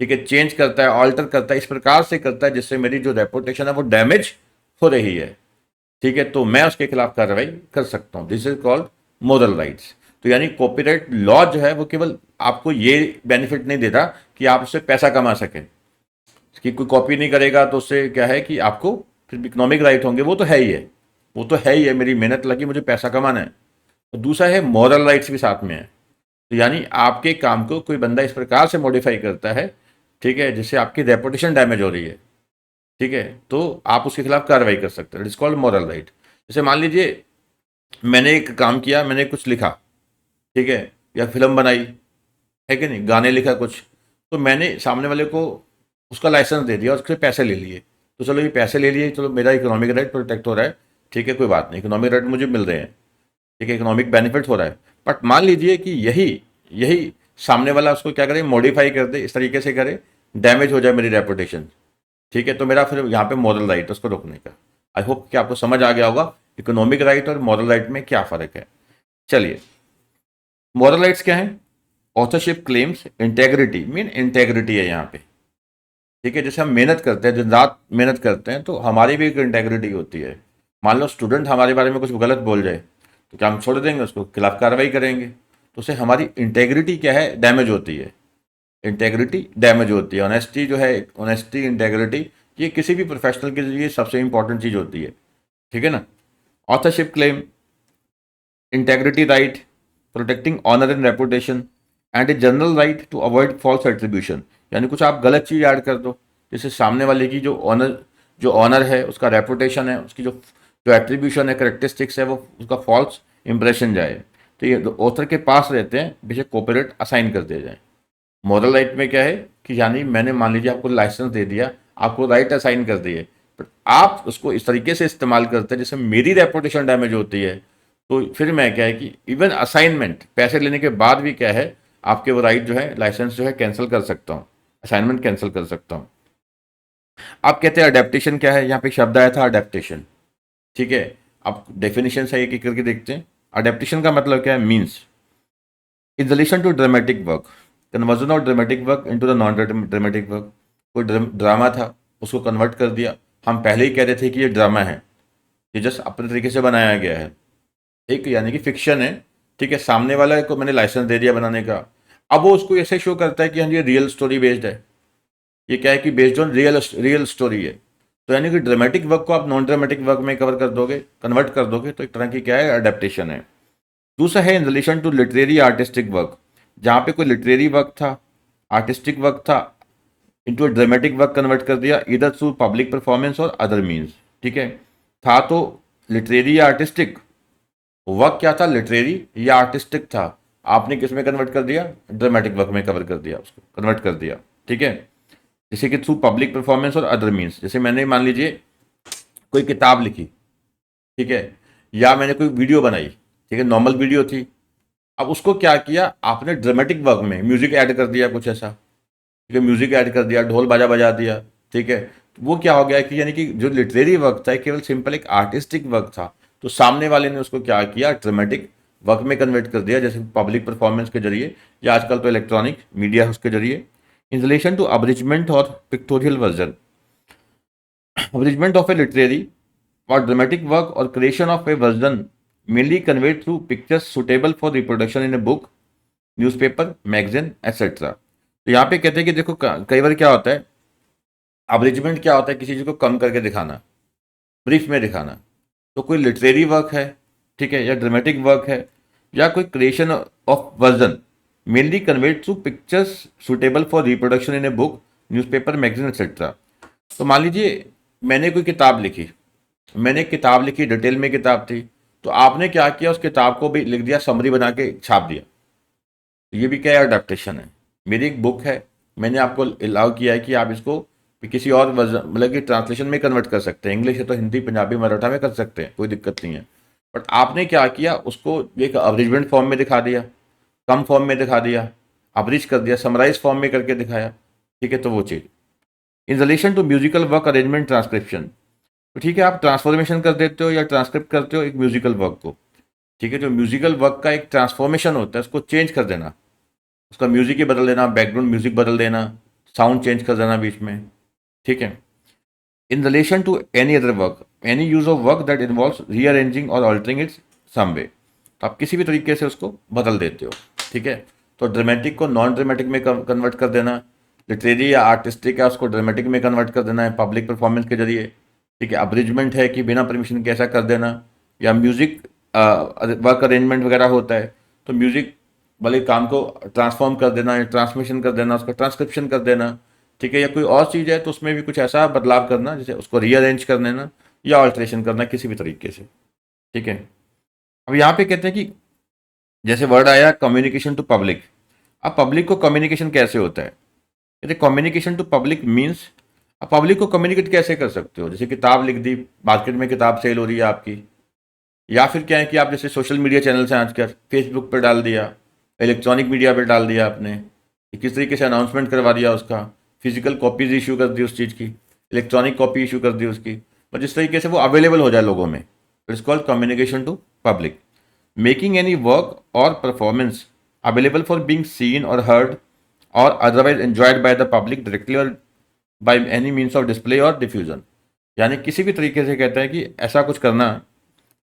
ठीक है, चेंज करता है, ऑल्टर करता है, इस प्रकार से करता है जिससे मेरी जो रेपुटेशन है वो डैमेज हो रही है, ठीक है, तो मैं उसके खिलाफ कार्रवाई कर सकता हूँ। This is called moral rights. तो यानी कॉपीराइट लॉ जो है वो केवल आपको ये बेनिफिट नहीं देता कि आप उससे पैसा कमा सकें, कि कोई कॉपी नहीं करेगा तो उससे क्या है कि आपको फिर इकोनॉमिक राइट होंगे, वो तो है ही है, वो तो है ही है, मेरी मेहनत लगी, मुझे पैसा कमाना है। तो दूसरा है मॉरल राइट्स भी साथ में है। तो यानी आपके काम को कोई बंदा इस प्रकार से मॉडिफाई करता है, ठीक है, जिससे आपकी रेपुटेशन डैमेज हो रही है, ठीक है, तो आप उसके खिलाफ कार्रवाई कर सकते हैं। It's called moral right. जैसे मान लीजिए मैंने एक काम किया, मैंने कुछ लिखा, ठीक है, या फिल्म बनाई, है कि नहीं, गाने लिखा कुछ, तो मैंने सामने वाले को उसका लाइसेंस दे दिया और उससे पैसे ले लिए। तो चलो ये पैसे ले लिए, चलो मेरा इकोनॉमिक राइट प्रोटेक्ट हो रहा है, ठीक है, कोई बात नहीं, इकोनॉमिक राइट मुझे मिल रहे हैं, ठीक है, इकोनॉमिक बेनिफिट हो रहा है। बट मान लीजिए कि यही यही सामने वाला उसको क्या करे, मॉडिफाई कर दे, इस तरीके से करे, डैमेज हो जाए मेरी रेपुटेशन, ठीक है, तो मेरा फिर यहाँ पे मॉरल राइट है उसको रोकने का। आई होप कि आपको समझ आ गया होगा इकोनॉमिक राइट और मॉरल राइट में क्या फ़र्क है। चलिए, मॉरल राइट्स क्या है? Authorship claims integrity, mean integrity है यहाँ पे, ठीक है, जैसे हम मेहनत करते हैं, दिन रात मेहनत करते हैं, तो हमारी भी एक इंटेग्रिटी होती है। मान लो स्टूडेंट हमारे बारे में कुछ गलत बोल जाए, तो क्या हम छोड़ देंगे उसको, खिलाफ कार्रवाई करेंगे? तो उससे हमारी इंटेग्रिटी क्या है, डैमेज होती है, इंटेग्रिटी डैमेज होती है। ऑनेस्टी जो है, ऑनेस्टी, इंटेग्रिटी, ये किसी भी प्रोफेशनल के लिए सबसे इंपॉर्टेंट चीज़ होती है, ठीक है ना। Authorship claim, integrity right, protecting honor and reputation, and a general right to avoid false attribution। यानी कुछ आप गलत चीज़ ऐड कर दो, जैसे सामने वाले की जो ऑनर है, उसका रेपुटेशन है, उसकी जो जो एट्रीब्यूशन है, करेक्टरिस्टिक्स है, वो उसका फॉल्स इंप्रेशन जाए, तो ये ऑथर के पास रहते हैं, बेशक कॉपीराइट असाइन कर दिया जाए। मॉरल राइट में क्या है कि यानी मैंने मान लीजिए आपको लाइसेंस दे दिया, आपको राइट असाइन कर दिए, बट आप उसको इस तरीके से इस्तेमाल करते हैं जिससे मेरी रेपुटेशन डैमेज होती है, तो फिर मैं क्या है कि इवन असाइनमेंट पैसे लेने के बाद भी क्या है, आपके वो राइट जो है, लाइसेंस जो है, कैंसिल कर सकता हूँ, असाइनमेंट कैंसिल कर सकता हूँ। आप कहते हैं अडेप्टेशन क्या है, यहाँ पे शब्द आया था अडेप्टेशन, ठीक है। आप डेफिनेशन से एक एक करके देखते हैं। अडेप्टेशन का मतलब क्या है? Means in relation to dramatic work, conversion of dramatic work into the non dramatic work. कोई ड्रामा था, उसको कन्वर्ट कर दिया। हम पहले ही कह रहे थे कि ये ड्रामा है, ये जस्ट अपने तरीके से बनाया गया है, एक यानी कि फिक्शन है, ठीक है। सामने वाला को मैंने लाइसेंस दे दिया बनाने का, अब वो उसको ऐसे शो करता है कि हाँ ये रियल स्टोरी बेस्ड है, ये क्या है कि बेस्ड ऑन रियल स्टोरी है। तो यानी कि ड्रामेटिक वर्क को आप नॉन ड्रामेटिक वर्क में कवर कर दोगे, कन्वर्ट कर दोगे, तो एक तरह की क्या है, अडेप्टेशन है। दूसरा है in relation to literary artistic work, जहाँ पे कोई लिटरेरी वर्क था, आर्टिस्टिक वर्क था, इनटू ड्रामेटिक वर्क कन्वर्ट कर दिया, इधर थ्रू पब्लिक परफॉर्मेंस और अदर मीन्स, ठीक है। था तो लिटरेरी या आर्टिस्टिक, वर्क क्या था, लिटरेरी या आर्टिस्टिक था, आपने किस में कन्वर्ट कर दिया, ड्रामेटिक वर्क में कवर कर दिया, उसको कन्वर्ट कर दिया, ठीक है। जैसे कि थ्रू पब्लिक परफॉर्मेंस और अदर मीन्स, जैसे मैंने मान लीजिए कोई किताब लिखी, ठीक है, या मैंने कोई वीडियो बनाई, ठीक है, नॉर्मल वीडियो थी, अब उसको क्या किया आपने, ड्रामेटिक वर्क में म्यूजिक ऐड कर दिया, कुछ ऐसा, ठीक है, म्यूजिक ऐड कर दिया, ढोल बाजा बजा दिया, ठीक है। वो क्या हो गया कि यानी कि जो लिटरेरी वर्क था केवल सिंपल एक आर्टिस्टिक वर्क था, तो सामने वाले ने उसको क्या किया, ड्रामेटिक वर्क में कन्वर्ट कर दिया, जैसे पब्लिक परफॉर्मेंस के जरिए, या आजकल तो इलेक्ट्रॉनिक मीडिया है उसके जरिए। इन रिलेशन टू अब्रिजमेंट और pictorial version, abridgement of a literary और ड्रामेटिक वर्क और creation of a version mainly conveyed through pictures suitable for reproduction in a book, newspaper, magazine etcetera. तो यहाँ पे कहते हैं कि देखो कई बार क्या होता है, अब्रिजमेंट क्या होता है, किसी चीज़ को कम करके दिखाना, ब्रीफ में दिखाना। तो कोई लिटरेरी वर्क है, ठीक है, या ड्रामेटिक वर्क है, या कोई creation of version mainly conveyed through pictures suitable for reproduction in a book, newspaper, magazine etcetera. तो मान लीजिए मैंने कोई किताब लिखी, मैंने एक किताब लिखी, डिटेल में किताब थी, तो आपने क्या किया, उस किताब को भी लिख दिया, समरी बना के छाप दिया, ये भी क्या है, अडेप्टेशन है। मेरी एक बुक है, मैंने आपको अलाउ किया है कि आप इसको किसी और मतलब कि ट्रांसलेशन में कन्वर्ट कर सकते हैं, इंग्लिश है तो हिंदी, पंजाबी, मराठा में कर सकते हैं, कोई दिक्कत नहीं है। बट आपने क्या किया, उसको एक अब्रिजमेंट फॉर्म में दिखा दिया, कम फॉर्म में दिखा दिया, अब्रिज कर दिया, समराइज फॉर्म में करके दिखाया, ठीक है। तो वो चीज़ in relation to musical work arrangement transcription, तो ठीक है, आप ट्रांसफॉर्मेशन कर देते हो या ट्रांसक्रिप्ट करते हो एक म्यूजिकल वर्क को, ठीक है। जो म्यूजिकल वर्क का एक ट्रांसफॉर्मेशन होता है, उसको चेंज कर देना, उसका म्यूजिक ही बदल देना, बैकग्राउंड म्यूजिक बदल देना, साउंड चेंज कर देना बीच में, ठीक है। In relation to any other work, any use of work that involves rearranging और ऑल्टरिंग इट्स सम वे, तो आप किसी भी तरीके से उसको बदल देते हो। ठीक है, तो ड्रामेटिक को नॉन ड्रामेटिक में कन्वर्ट कर देना, लिटरेरी या आर्टिस्टिक है उसको ड्रामेटिक में कन्वर्ट कर देना है पब्लिक परफॉर्मेंस के जरिए। ठीक है, अब्रिजमेंट है कि बिना परमिशन के ऐसा कर देना, या म्यूजिक वर्क अरेंजमेंट वगैरह होता है तो म्यूजिक वाले काम को ट्रांसफॉर्म कर देना या ट्रांसमिशन कर देना, उसका ट्रांसक्रिप्शन कर देना। ठीक है, या कोई और चीज़ है तो उसमें भी कुछ ऐसा बदलाव करना जैसे उसको रीअरेंज कर देना या ऑल्ट्रेशन करना किसी भी तरीके से। ठीक है, अब यहाँ पे कहते हैं कि जैसे वर्ड आया कम्युनिकेशन टू पब्लिक। अब पब्लिक को कम्युनिकेशन कैसे होता है? कहते कम्युनिकेशन टू पब्लिक मीन्स अब पब्लिक को कम्युनिकेट कैसे कर सकते हो? जैसे किताब लिख दी, मार्केट में किताब सेल हो रही है आपकी, या फिर क्या है कि आप जैसे सोशल मीडिया चैनल्स हैं आजकल, फेसबुक पर डाल दिया, इलेक्ट्रॉनिक मीडिया पर डाल दिया आपने, किस तरीके से अनाउंसमेंट करवा दिया उसका, फिजिकल कॉपीज इशू कर दी उस चीज़ की, इलेक्ट्रॉनिक कॉपी इशू कर दी उसकी, और जिस तरीके से वो अवेलेबल हो जाए लोगों में, it's called communication to public. Making any work और performance available for being seen और हर्ड और otherwise enjoyed by the public directly और by any means of display और डिफ्यूजन। यानी किसी भी तरीके से कहता है कि ऐसा कुछ करना,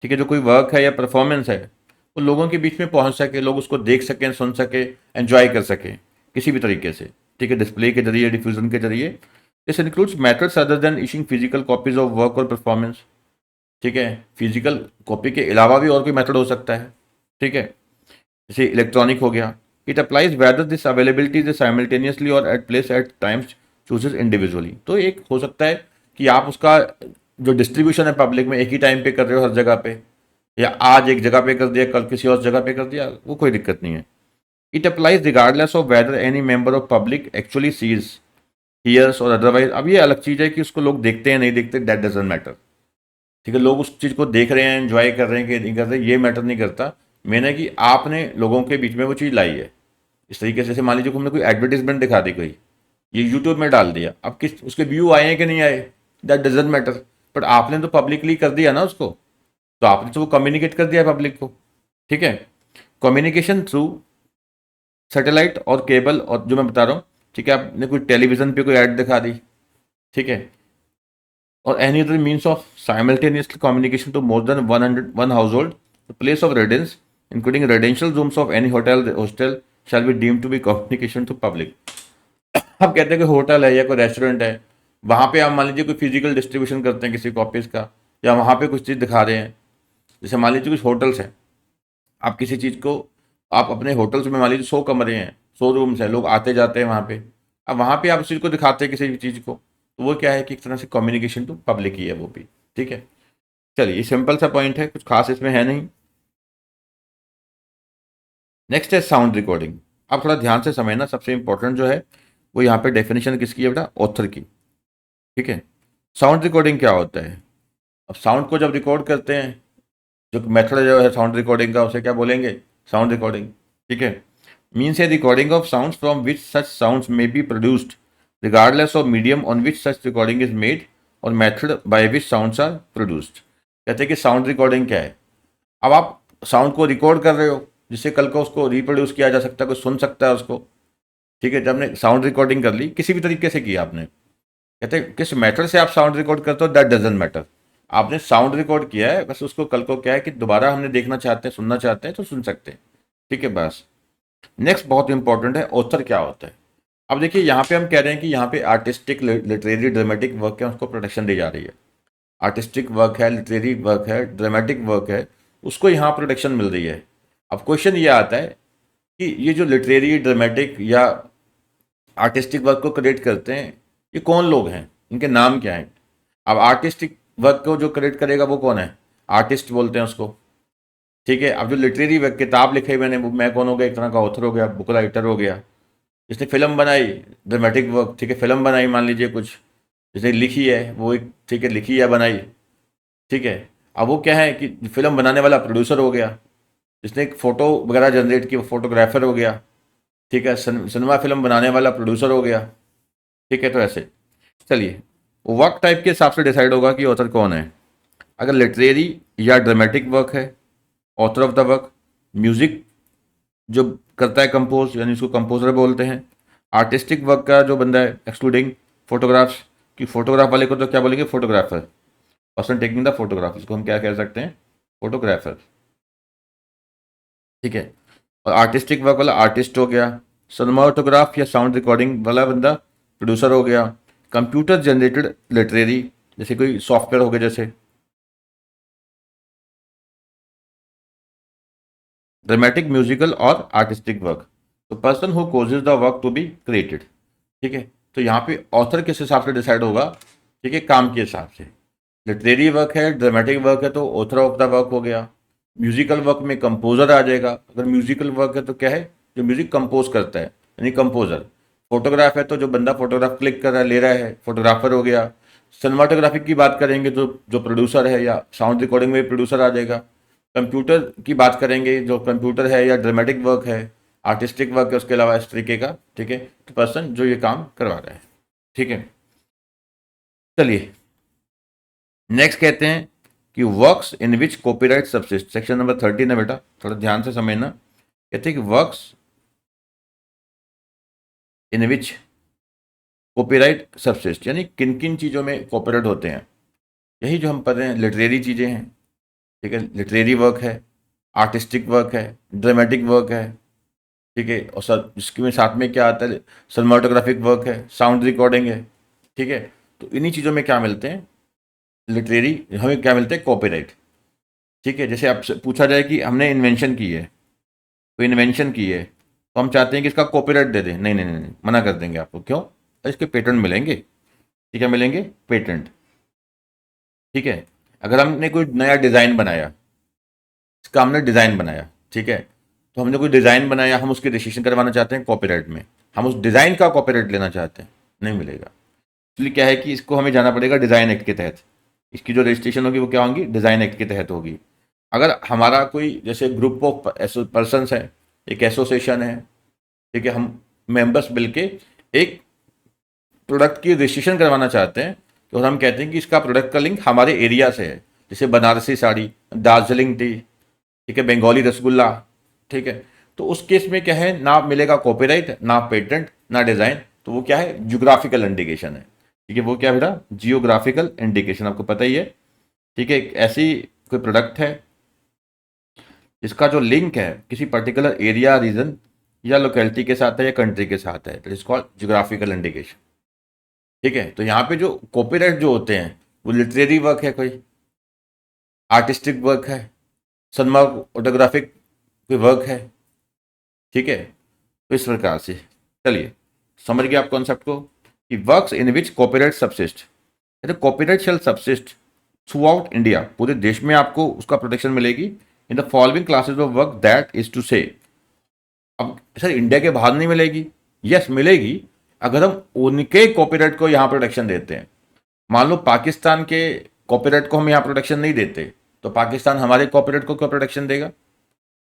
ठीक है, जो कोई वर्क है या परफॉर्मेंस है वो लोगों के बीच में पहुंच सके, लोग उसको देख सकें, सुन सके, एंजॉय कर सकें किसी भी तरीके से। ठीक है, डिस्प्ले के जरिए, डिफ्यूजन के जरिए। This includes methods other than issuing physical copies of work और परफॉर्मेंस। ठीक है, फिजिकल कॉपी के अलावा भी और कोई मेथड हो सकता है। ठीक है, जैसे इलेक्ट्रॉनिक हो गया। It applies whether this availability is simultaneously और at place at times chooses individually. तो एक हो सकता है कि आप उसका जो डिस्ट्रीब्यूशन है पब्लिक में एक ही टाइम पे कर रहे हो हर जगह पे, या आज एक जगह पे कर दिया, कल किसी और जगह पे कर दिया, वो कोई दिक्कत नहीं है। It applies regardless of whether any member of public actually sees, hears और अदरवाइज। अब ये अलग चीज़ है कि उसको लोग देखते हैं नहीं देखते, दैट डजंट मैटर। ठीक है, लोग उस चीज़ को देख रहे हैं, एंजॉय कर रहे हैं कि नहीं कर रहे, ये मैटर नहीं करता। मैंने कि आपने लोगों के बीच में वो चीज़ लाई है। इस तरीके से जैसे मान लीजिए कि हमने कोई एडवर्टीजमेंट दिखा दी, कोई ये यूट्यूब में डाल दिया, अब किस उसके व्यू आए हैं कि नहीं आए, दैट डजंट मैटर, बट आपने तो पब्लिकली कर दिया ना उसको, तो आपने तो वो कम्युनिकेट कर दिया पब्लिक को। ठीक है, कम्युनिकेशन थ्रू सैटेलाइट और केबल, और जो मैं बता रहा हूँ, ठीक है, आपने कोई टेलीविजन पे कोई ऐड दिखा दी, ठीक है, और any other means of simultaneously communication to more than 101 household, place of residence including residential rooms of any hotel hostel shall be deemed to be communication to public. अब कहते हैं कि होटल है या कोई रेस्टोरेंट है, वहाँ पे आप मान लीजिए कोई फिजिकल डिस्ट्रीब्यूशन करते हैं किसी कॉपीज़ का, या वहाँ पे कुछ चीज़ दिखा रहे हैं। जैसे मान लीजिए कुछ होटल्स हैं, आप किसी चीज़ को, आप अपने होटल्स में मान लीजिए 100 कमरे हैं, 100 रूम्स हैं, लोग आते जाते हैं वहाँ पे, अब वहाँ पे आप उस चीज़ को दिखाते हैं किसी भी चीज़ को, तो वो क्या है कि एक तरह से कम्युनिकेशन टू पब्लिक ही है वो भी। ठीक है, चलिए ये सिंपल सा पॉइंट है, कुछ खास इसमें है नहीं। नेक्स्ट है साउंड रिकॉर्डिंग। आप थोड़ा ध्यान से समझना, सबसे इंपॉर्टेंट जो है वो यहाँ पे डेफिनेशन किसकी है बेटा, ऑथर की। ठीक है, साउंड रिकॉर्डिंग क्या होता है? अब साउंड को जब रिकॉर्ड करते हैं, जो मेथड जो है साउंड रिकॉर्डिंग का, उसे क्या बोलेंगे, साउंड रिकॉर्डिंग। ठीक है, means a recording of sounds from which such sounds may be produced regardless of medium on which such recording is made और method by which sounds are produced. कहते हैं कि साउंड रिकॉर्डिंग क्या है? अब आप साउंड को रिकॉर्ड कर रहे हो जिससे कल को उसको रिप्रोड्यूस किया जा सकता है, कोई सुन सकता है उसको। ठीक है, जब आपने साउंड रिकॉर्डिंग कर ली, किसी भी तरीके से किया आपने, कहते हैं किस मेथड से आप साउंड रिकॉर्ड करते हो, दैट डजंट मैटर। आपने साउंड रिकॉर्ड किया है, बस उसको कल को क्या है कि दोबारा हमने देखना चाहते हैं, सुनना चाहते हैं तो सुन सकते हैं। ठीक है, बस। नेक्स्ट बहुत इंपॉर्टेंट है, ऑथर क्या होता है। अब देखिए यहाँ पे हम कह रहे हैं कि यहाँ पे आर्टिस्टिक, लिटरेरी, ड्रामेटिक वर्क है उसको प्रोटेक्शन दी जा रही है। आर्टिस्टिक वर्क है, लिटरेरी वर्क है, ड्रामेटिक वर्क है, उसको यहाँ प्रोटेक्शन मिल रही है। अब क्वेश्चन ये आता है कि ये जो लिटरेरी, ड्रामेटिक या आर्टिस्टिक वर्क को क्रिएट करते हैं, ये कौन लोग हैं, इनके नाम क्या हैं? अब आर्टिस्टिक वर्क को जो क्रिएट करेगा वो कौन है, आर्टिस्ट बोलते हैं उसको। ठीक है, अब जो लिटरेरी वर्क, किताब लिखे मैंने, मैं कौन हो गया, एक तरह का ऑथर हो गया, बुक राइटर हो गया। जिसने फिल्म बनाई, ड्रामेटिक वर्क, ठीक है, फिल्म बनाई मान लीजिए कुछ, जिसने लिखी है वो एक, ठीक है, लिखी या बनाई। ठीक है, अब वो क्या है कि फिल्म बनाने वाला प्रोड्यूसर हो गया, जिसने एक फ़ोटो वगैरह जनरेट की वो फोटोग्राफर हो गया। ठीक है, सिनेमा फिल्म बनाने वाला प्रोड्यूसर हो गया। ठीक है, तो ऐसे चलिए वर्क टाइप के हिसाब से डिसाइड होगा कि ऑथर कौन है। अगर लिटरेरी या ड्रामेटिक वर्क है, author of the work. Music जो करता है कंपोज, यानी उसको कंपोजर बोलते हैं। आर्टिस्टिक वर्क का जो बंदा है, एक्सक्लूडिंग फोटोग्राफ्स, कि फोटोग्राफ वाले को तो क्या बोलेंगे, photographer. Person taking the photograph, इसको हम क्या कह सकते हैं, फोटोग्राफर। ठीक है। और आर्टिस्टिक वर्क वाला आर्टिस्ट हो गया, सिनेमाटोग्राफ या साउंड रिकॉर्डिंग वाला बंदा प्रोड्यूसर हो गया, कंप्यूटर जनरेटेड लिटरेरी जैसे कोई सॉफ्टवेयर हो गया, जैसे ड्रामेटिक, म्यूजिकल और आर्टिस्टिक वर्क, तो person who causes the work to be created. ठीक है, तो यहाँ पे ऑथर किस हिसाब से डिसाइड होगा, ठीक है, काम के हिसाब से। लिटरेरी वर्क है, ड्रामेटिक वर्क है तो ऑथर ऑफ द वर्क हो गया। म्यूजिकल वर्क में कंपोजर आ जाएगा, अगर म्यूजिकल वर्क है तो क्या है, जो म्यूजिक कंपोज करता है यानी कंपोजर। फोटोग्राफ है तो जो बंदा फोटोग्राफ क्लिक कर रहा है, ले रहा है, फोटोग्राफर हो गया। सिनेमाटोग्राफी की बात करेंगे तो जो प्रोड्यूसर है, या साउंड रिकॉर्डिंग में प्रोड्यूसर आ जाएगा। कंप्यूटर की बात करेंगे, जो कंप्यूटर है या ड्रामेटिक वर्क है, आर्टिस्टिक वर्क है, उसके अलावा इस तरीके का, ठीक है, तो पर्सन जो ये काम करवा रहा है। ठीक है, चलिए नेक्स्ट कहते हैं कि works in which copyright subsist, section number 13 है बेटा, थोड़ा ध्यान से समझना। कहते हैं कि works in which copyright subsist, यानी किन किन चीज़ों में कॉपीराइट होते हैं। यही जो हम पढ़ रहे हैं, लिटरेरी चीज़ें हैं, ठीक है, लिटरेरी वर्क है, आर्टिस्टिक वर्क है, ड्रामेटिक वर्क है, ठीक है, और सर जिसके में साथ में क्या आता है, सिनेमाटोग्राफिक वर्क है, साउंड रिकॉर्डिंग है। ठीक है, तो इन्हीं चीज़ों में क्या मिलते हैं, लिटरेरी, हमें क्या मिलते हैं, कॉपीराइट। ठीक है, जैसे आपसे पूछा जाए कि हमने इन्वेंशन की है, तो इन्वेंशन की है तो हम चाहते हैं कि इसका कॉपीराइट दे दें, नहीं नहीं नहीं नहीं, मना कर देंगे आपको। क्यों? अरे इसके पेटेंट मिलेंगे। ठीक है, मिलेंगे पेटेंट। ठीक है, अगर हमने कोई नया डिज़ाइन बनाया, इसका हमने डिज़ाइन बनाया, ठीक है, तो हमने कोई डिज़ाइन बनाया, हम उसकी रजिस्ट्रेशन करवाना चाहते हैं कॉपीराइट में, हम उस डिज़ाइन का कॉपीराइट लेना चाहते हैं, नहीं मिलेगा। इसलिए क्या है कि इसको हमें जाना पड़ेगा डिज़ाइन एक्ट के तहत। इसकी जो रजिस्ट्रेशन होगी वो क्या होगी, डिज़ाइन एक्ट के तहत होगी। अगर हमारा कोई जैसे ग्रुप ऑफ पर्सनस है, एक एसोसिएशन है, ठीक है, हम मेंबर्स मिलके एक प्रोडक्ट की रजिस्ट्रेशन करवाना चाहते हैं, तो हम कहते हैं कि इसका प्रोडक्ट का लिंक हमारे एरिया से है, जैसे बनारसी साड़ी, दार्जिलिंग टी, ठीक है, बंगाली रसगुल्ला। ठीक है, तो उस केस में क्या है, ना मिलेगा कॉपीराइट, ना पेटेंट, ना डिज़ाइन, तो वो क्या है, जियोग्राफिकल इंडिकेशन है। ठीक है, वो क्या बेटा, जियोग्राफिकल इंडिकेशन, आपको पता ही है। ठीक है, एक ऐसी कोई प्रोडक्ट है इसका जो लिंक है किसी पर्टिकुलर एरिया, रीजन या लोकेलिटी के साथ है या कंट्री के साथ है, that is called geographical indication. ठीक है, तो यहाँ पे जो कॉपीराइट जो होते हैं वो लिटरेरी वर्क है, कोई आर्टिस्टिक वर्क है, सिनेमाटोग्राफिक कोई वर्क है। ठीक है, तो इस प्रकार से चलिए समझ गए आप कॉन्सेप्ट को कि works in which copyright subsist, copyright shall subsist throughout India, पूरे देश में आपको उसका प्रोटेक्शन मिलेगी in the following classes of work, that is to say. अब सर इंडिया के बाहर नहीं मिलेगी, यस मिलेगी, अगर हम उनके कॉपीराइट को यहाँ प्रोटेक्शन देते हैं। मान लो पाकिस्तान के कॉपीराइट को हम यहाँ प्रोटेक्शन नहीं देते, तो पाकिस्तान हमारे कॉपीराइट को क्यों प्रोटेक्शन देगा।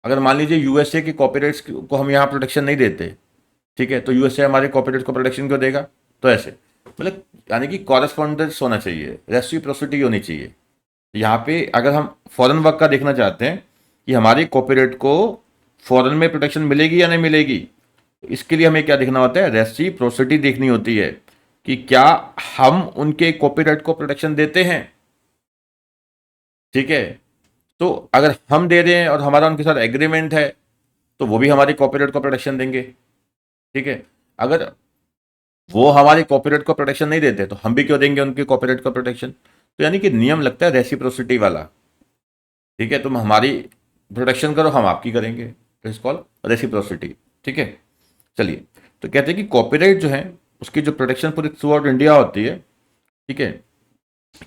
अगर मान लीजिए यूएसए के कॉपीराइट्स को हम यहाँ प्रोटेक्शन नहीं देते, ठीक है, तो यूएसए हमारे कॉपीराइट को प्रोटेक्शन क्यों देगा। तो ऐसे मतलब यानी कि कॉरेस्पॉन्डेंस होना चाहिए, रेसिप्रोसिटी होनी चाहिए। यहाँ पे अगर हम फॉरेन वर्क का देखना चाहते हैं कि हमारी कॉपीराइट को फॉरेन में प्रोटेक्शन मिलेगी या नहीं मिलेगी, तो इसके लिए हमें क्या देखना होता है, रेसिप्रोसिटी देखनी होती है कि क्या हम उनके कॉपीराइट को प्रोटेक्शन देते हैं। ठीक है, तो अगर हम दे रहे हैं और हमारा उनके साथ एग्रीमेंट है तो वो भी हमारी कॉपीराइट को प्रोटेक्शन देंगे। ठीक है, अगर वो हमारी कॉपीराइट को प्रोटेक्शन नहीं देते तो हम भी क्यों देंगे उनके कॉपीराइट को प्रोटेक्शन। तो यानी कि नियम लगता है रेसिप्रोसिटी वाला। ठीक है, तुम हमारी प्रोटेक्शन करो, हम आपकी करेंगे, तो इस कॉल रेसिप्रोसिटी। ठीक है, चलिए, तो कहते हैं कि कॉपीराइट जो है उसकी जो प्रोटेक्शन पूरी थ्रू आउट इंडिया होती है। ठीक है,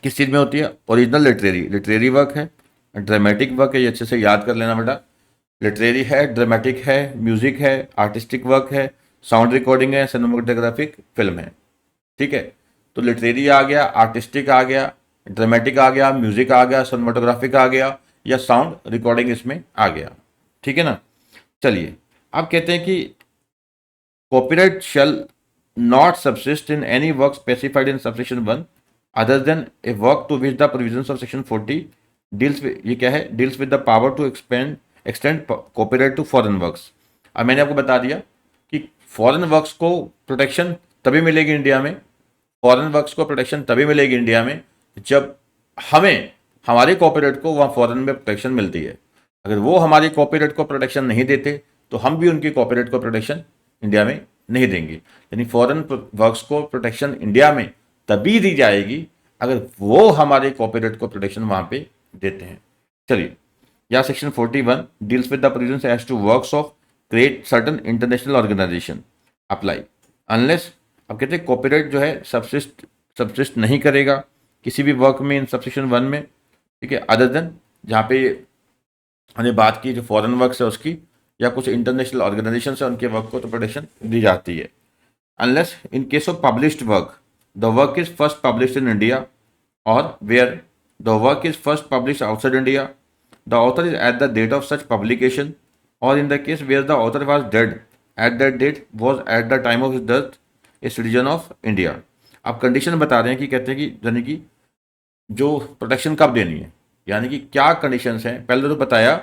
किस चीज़ में होती है, ओरिजिनल लिटरेरी वर्क है, ड्रामेटिक वर्क है, ये अच्छे से याद कर लेना बेटा। लिटरेरी है, ड्रामेटिक है, म्यूजिक है, आर्टिस्टिक वर्क है, साउंड रिकॉर्डिंग है, सिनेमाटोग्राफिक फिल्म है। ठीक है, तो लिटरेरी आ गया, आर्टिस्टिक आ गया, ड्रामेटिक आ गया, म्यूजिक आ गया, सिनेमाटोग्राफिक आ गया, या साउंड रिकॉर्डिंग इसमें आ गया। ठीक है ना। चलिए, आप कहते हैं कि copyright shall not subsist in any work specified in subsection 1 other than a work to which the provisions of section 40 deals with, ये क्या है, deals with the power to extend copyright to foreign works. अब मैंने आपको बता दिया कि foreign works को प्रोटेक्शन तभी मिलेगी इंडिया में, फॉरेन वर्क्स को प्रोटेक्शन तभी मिलेगी इंडिया में जब हमें हमारे कॉपीराइट को वहाँ फॉरेन में प्रोटेक्शन मिलती है। अगर वो हमारी कॉपीराइट को प्रोटेक्शन नहीं देते तो हम भी उनकी कॉपीराइट को प्रोटेक्शन इंडिया में नहीं देंगे। यानी फॉरेन वर्क्स को प्रोटेक्शन इंडिया में तभी दी जाएगी अगर वो हमारे कॉपीराइट को प्रोटेक्शन वहां पे देते हैं। चलिए, या section 41 deals with the provisions as to works of create certain international organisation apply unless. अब कहते हैं कॉपीराइट जो है सब्सिस्ट नहीं करेगा किसी भी वर्क में इन सबसेक्शन 1 में, ठीक है, अदर देन जहाँ पे हमने बात की जो फॉरेन वर्क्स है उसकी, या कुछ इंटरनेशनल ऑर्गेनाइजेशन है उनके वर्क को तो प्रोटेक्शन दी जाती है। Unless in case of published work the work is first published in India और where the work is first published outside India the author is at the date of such publication और in the case where the author was dead at that date was at the time of his death a citizen of India. आप condition बता रहे हैं कि कहते हैं कि यानी कि जो प्रोटेक्शन कब देनी है, यानी कि क्या कंडीशंस हैं। पहले तो बताया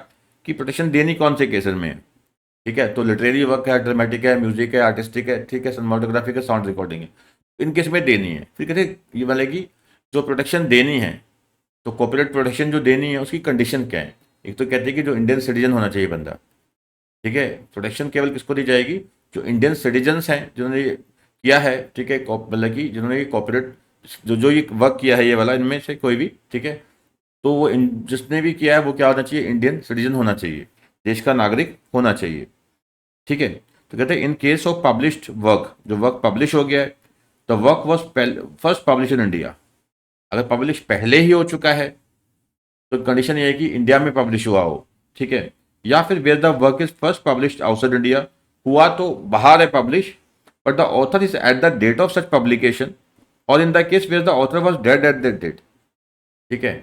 कि प्रोटेक्शन देनी कौन से केसेस में है, ठीक है, तो लिटरेरी वर्क है, ड्रामेटिक है, म्यूजिक है, आर्टिस्टिक है, ठीक है, सिनेमाटोग्राफिक है, साउंड रिकॉर्डिंग है, इन केस में देनी है। फिर कहते हैं ये वाले की जो प्रोटेक्शन देनी है, तो कॉपीराइट प्रोटेक्शन जो देनी है उसकी कंडीशन क्या है। एक तो कहते हैं कि जो इंडियन सिटीजन होना चाहिए बंदा, ठीक है, प्रोटेक्शन केवल किसको दी जाएगी, जो इंडियन सिटीजन्स हैं जिन्होंने ये किया है, ठीक है, मतलब कि जिन्होंने ये कॉपीराइट जो ये वर्क किया है ये वाला, इनमें से कोई भी, ठीक है, तो वो जिसने भी किया है वो क्या होना चाहिए, इंडियन सिटीजन होना चाहिए, देश का नागरिक होना चाहिए, ठीक है। तो कहते हैं इन केस ऑफ पब्लिश्ड वर्क, जो वर्क पब्लिश हो गया है, the work was first publish in India. अगर पब्लिश पहले ही हो चुका है तो कंडीशन ये है कि इंडिया में पब्लिश हुआ हो, ठीक है, या फिर where the work is first published outside India, हुआ तो बाहर है publish but the author is at the date of such publication और in the case where the author was dead at that date, ठीक है।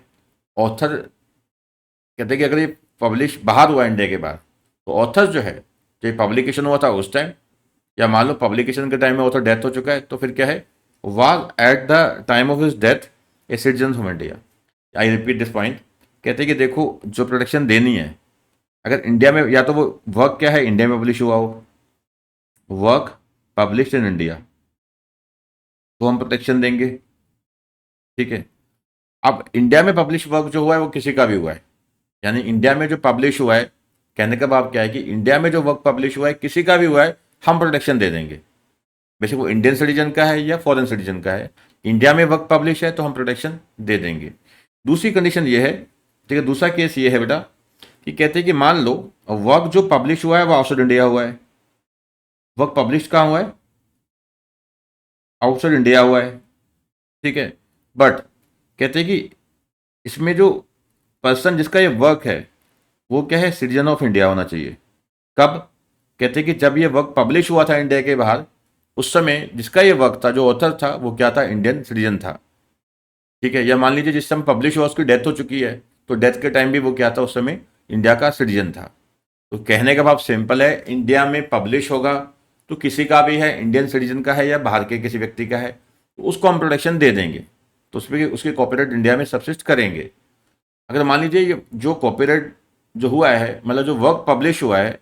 ऑथर कहते हैं कि अगर ये पब्लिश बाहर हुआ इंडिया के बाहर तो ऑथर जो है, जो पब्लिकेशन हुआ था उस टाइम, या मान लो पब्लिकेशन के टाइम में ऑथर डेथ हो चुका है, तो फिर क्या है, was at the time of his death a citizen of India. I repeat this point, कहते हैं कि देखो जो प्रोटेक्शन देनी है, अगर इंडिया में, या तो वो वर्क क्या है इंडिया में पब्लिश हुआ हो, वर्क पब्लिश इन इंडिया, तो हम प्रोटेक्शन देंगे, ठीक है। अब इंडिया में पब्लिश वर्क जो हुआ है वो किसी का भी हुआ है, यानी इंडिया में जो पब्लिश हुआ है, कहने का भाव क्या है कि इंडिया में जो वर्क पब्लिश हुआ है किसी का भी हुआ है, हम प्रोटेक्शन दे देंगे, बेशक वो इंडियन सिटीजन का है या फॉरेन सिटीजन का है, इंडिया में वर्क पब्लिश है तो हम प्रोटेक्शन दे देंगे। दूसरी कंडीशन ये है, ठीक है, दूसरा केस ये है बेटा कि कहते हैं कि मान लो वर्क जो पब्लिश हुआ है वो आउटसाइड इंडिया हुआ है, वर्क पब्लिश कहाँ हुआ है, आउटसाइड इंडिया हुआ है, ठीक है, बट कहते हैं कि इसमें जो पर्सन जिसका ये वर्क है वो क्या है, सिटीजन ऑफ इंडिया होना चाहिए। कब, कहते हैं कि जब ये वर्क पब्लिश हुआ था इंडिया के बाहर, उस समय जिसका ये वर्क था, जो ऑथर था, वो क्या था, इंडियन सिटीजन था, ठीक है। या मान लीजिए जिस समय पब्लिश हुआ उसकी डेथ हो चुकी है, तो डेथ के टाइम भी वो क्या था, उस समय इंडिया का सिटीजन था। तो कहने का भाव सिंपल है, इंडिया में पब्लिश होगा तो किसी का भी है, इंडियन सिटीजन का है या बाहर के किसी व्यक्ति का है, तो उसको हम प्रोटेक्शन दे देंगे, तो उसमें उसकी कॉपीराइट इंडिया में सब्सिस्ट करेंगे। अगर मान लीजिए ये जो कॉपीराइट जो हुआ है, मतलब जो वर्क पब्लिश हुआ है,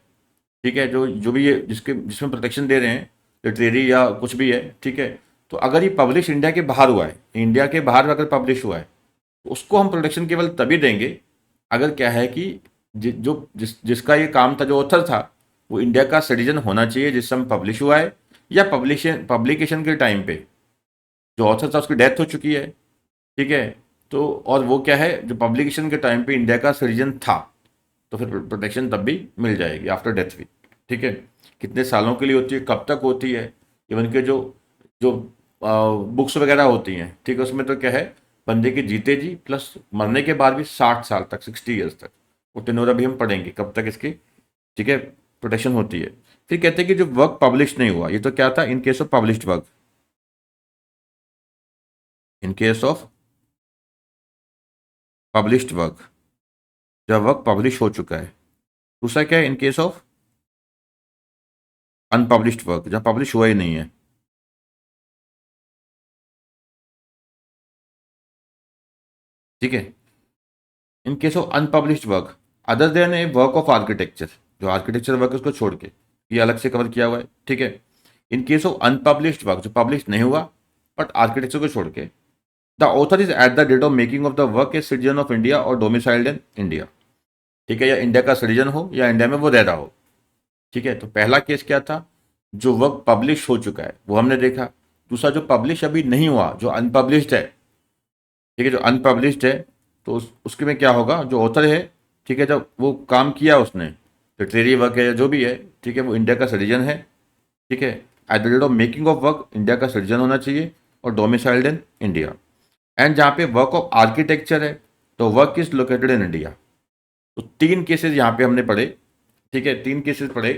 ठीक है, जो जो भी ये जिसमें प्रोटेक्शन दे रहे हैं, लिटरेरी या कुछ भी है, ठीक है, तो अगर ये पब्लिश इंडिया के बाहर हुआ है, इंडिया के बाहर अगर पब्लिश हुआ है, तो उसको हम प्रोटेक्शन केवल तभी देंगे अगर क्या है कि जिसका ये काम था, जो ऑथर था, वो इंडिया का सिटीजन होना चाहिए जिस समय पब्लिश हुआ है, या पब्लिकेशन के टाइम पे जो ऑथर था उसकी डेथ हो चुकी है, ठीक है, तो और वो क्या है, जो पब्लिकेशन के टाइम पे इंडिया का सिटीजन था, तो फिर प्रोटेक्शन तब भी मिल जाएगी आफ्टर डेथ भी, ठीक है। कितने सालों के लिए होती है, कब तक होती है, इवन के जो जो बुक्स वगैरह होती हैं, ठीक है, उसमें तो क्या है, बंदे के जीते जी प्लस मरने के बाद भी 60 साल तक, 60 ईयर्स तक, वो टेनोरा भी हम पढ़ेंगे कब तक इसकी, ठीक है, प्रोटेक्शन होती है। फिर कहते हैं कि जो वर्क पब्लिश नहीं हुआ, ये तो क्या था, इन case of published work, in case of published work, जब वर्क पब्लिश हो चुका है। दूसरा क्या है, in case of unpublished work, जब पब्लिश हुआ ही नहीं है, ठीक है। In case of unpublished work other than a work of architecture, जो आर्किटेक्चर वर्क है उसको छोड़ के, ये अलग से कवर किया हुआ है, ठीक है। In case of unpublished work, जो पब्लिश नहीं हुआ बट आर्किटेक्चर को छोड़ के, the author is at the date of making of the work a citizen of India और डोमिसाइल्ड इन इंडिया। ठीक है, या इंडिया का सिटीजन हो या इंडिया में वो रह रहा हो। ठीक है, तो पहला केस क्या था, जो वर्क पब्लिश हो चुका है वो हमने देखा। दूसरा जो पब्लिश अभी नहीं हुआ, जो अनपब्लिश्ड है, ठीक है, जो अनपब्लिश्ड है, तो उसके में क्या होगा, जो ऑथर है, ठीक है, जब वो काम किया उसने, लिटरेरी वर्क है या जो भी है, ठीक है, वो इंडिया का सिटीजन है। ठीक है, at the rate of making of work India का सिटीजन होना चाहिए और डोमिसाइल्ड इन इंडिया। एंड जहाँ पे वर्क ऑफ आर्किटेक्चर है, तो work is located in India. तो तीन केसेस यहाँ पे हमने पढ़े। ठीक है, तीन केसेस पढ़े।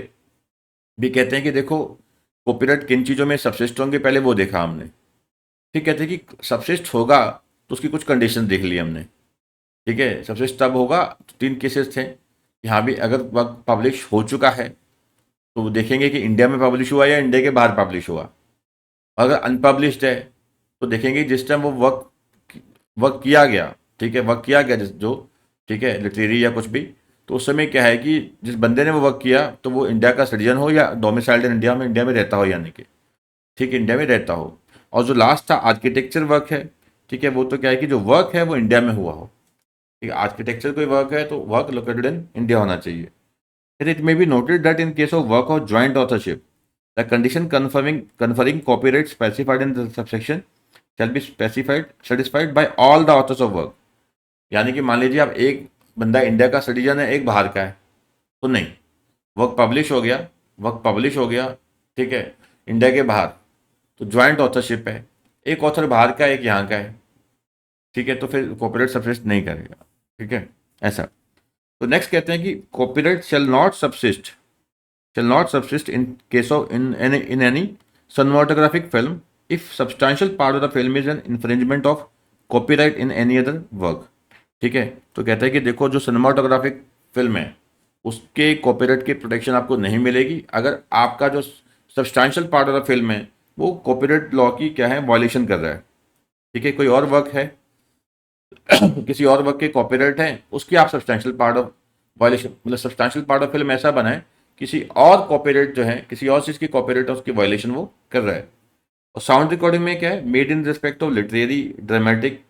भी कहते हैं कि देखो कॉपीराइट किन चीज़ों में सबसिस्ट होंगे, पहले वो देखा हमने। फिर कहते हैं कि सबसिस्ट होगा तो उसकी कुछ कंडीशन देख ली हमने। ठीक है, सबसिस्ट तब होगा, तो तीन केसेस थे। यहाँ भी अगर वर्क पब्लिश हो चुका है तो वो देखेंगे कि इंडिया में पब्लिश हुआ या इंडिया के बाहर पब्लिश हुआ। अगर अनपब्लिश्ड है तो देखेंगे जिस टाइम वो वर्क वर्क किया गया, ठीक है, वर्क किया गया जो, ठीक है, लिटरेरी या कुछ भी, तो उस समय क्या है कि जिस बंदे ने वो वर्क किया तो वो इंडिया का सिटीजन हो या डोमिसाइल्ड इन इंडिया में रहता हो, यानी कि ठीक है, इंडिया में रहता हो। और जो लास्ट था आर्किटेक्चर वर्क है, ठीक है, वो तो क्या है कि जो वर्क है वो इंडिया में हुआ हो। ठीक है, आर्किटेक्चर कोई वर्क है तो वर्क लोकेटेड इन इंडिया होना चाहिए। It may be noted that in case of work of joint authorship the condition conferring copyright specified in the subsection shall be specified satisfied by all the authors of work। यानी कि मान लीजिए आप एक बंदा India का citizen है, एक बाहर का है, तो नहीं, वर्क पब्लिश हो गया, वर्क पब्लिश हो गया, ठीक है, इंडिया के बाहर, तो ज्वाइंट ऑथरशिप है, एक ऑथर बाहर का है, एक यहाँ का है, ठीक है, तो फिर कॉपीराइट सबसिस्ट नहीं करेगा। ठीक है, ऐसा। तो नेक्स्ट कहते हैं कि copyright shall not subsist in case of in any cinematographic film if substantial part of the film is an infringement of copyright in any other work। ठीक है, तो कहता है कि देखो जो सिनेमाटोग्राफिक फिल्म है उसके कॉपीराइट की प्रोटेक्शन आपको नहीं मिलेगी अगर आपका जो substantial part of the film है वो कॉपीराइट लॉ की क्या है, वायलेशन कर रहा है। ठीक है, कोई और वर्क है किसी और वर्क के कॉपीराइट है, उसकी आप सब्सटैंशियल पार्ट ऑफ वायलेशन, मतलब सब्सटैंशियल पार्ट ऑफ फिल्म ऐसा बना है किसी और कॉपीराइट जो है, किसी और चीज़ की कॉपीराइट है, उसकी वायलेशन वो कर रहा है। और साउंड रिकॉर्डिंग में क्या है, made in respect of literary, dramatic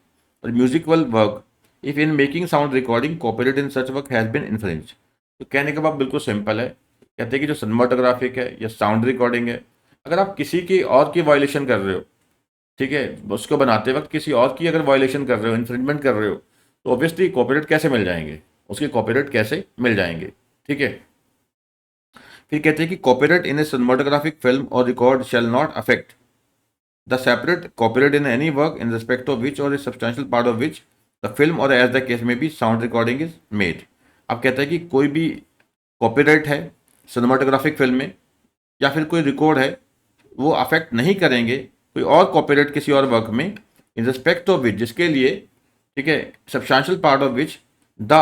और musical work if in making sound recording copyright in such work has been infringed. तो कहने का बात बिल्कुल सिंपल है, कहते हैं कि जो सिनेमाटोग्राफिक है या साउंड रिकॉर्डिंग है, अगर आप किसी की और की वायलेशन कर रहे हो, ठीक है, उसको बनाते वक्त किसी और की अगर वायलेशन कर रहे हो, इन्फ्रिंजमेंट कर रहे हो, तो ऑब्वियसली कॉपीराइट कैसे मिल जाएंगे, उसके कॉपीराइट कैसे मिल जाएंगे। ठीक है, फिर कहते हैं कि copyright in a cinematographic film और record shall not affect the separate copyright in any work in respect of which और a substantial part of which the film और as the case may be sound recording is made. अब कहता है कि कोई भी copyright है cinematographic film में या फिर कोई रिकॉर्ड है, वो अफेक्ट नहीं करेंगे कोई और कॉपीराइट किसी और वर्क में, इन रिस्पेक्ट ऑफ विच, जिसके लिए, ठीक है, substantial part of which the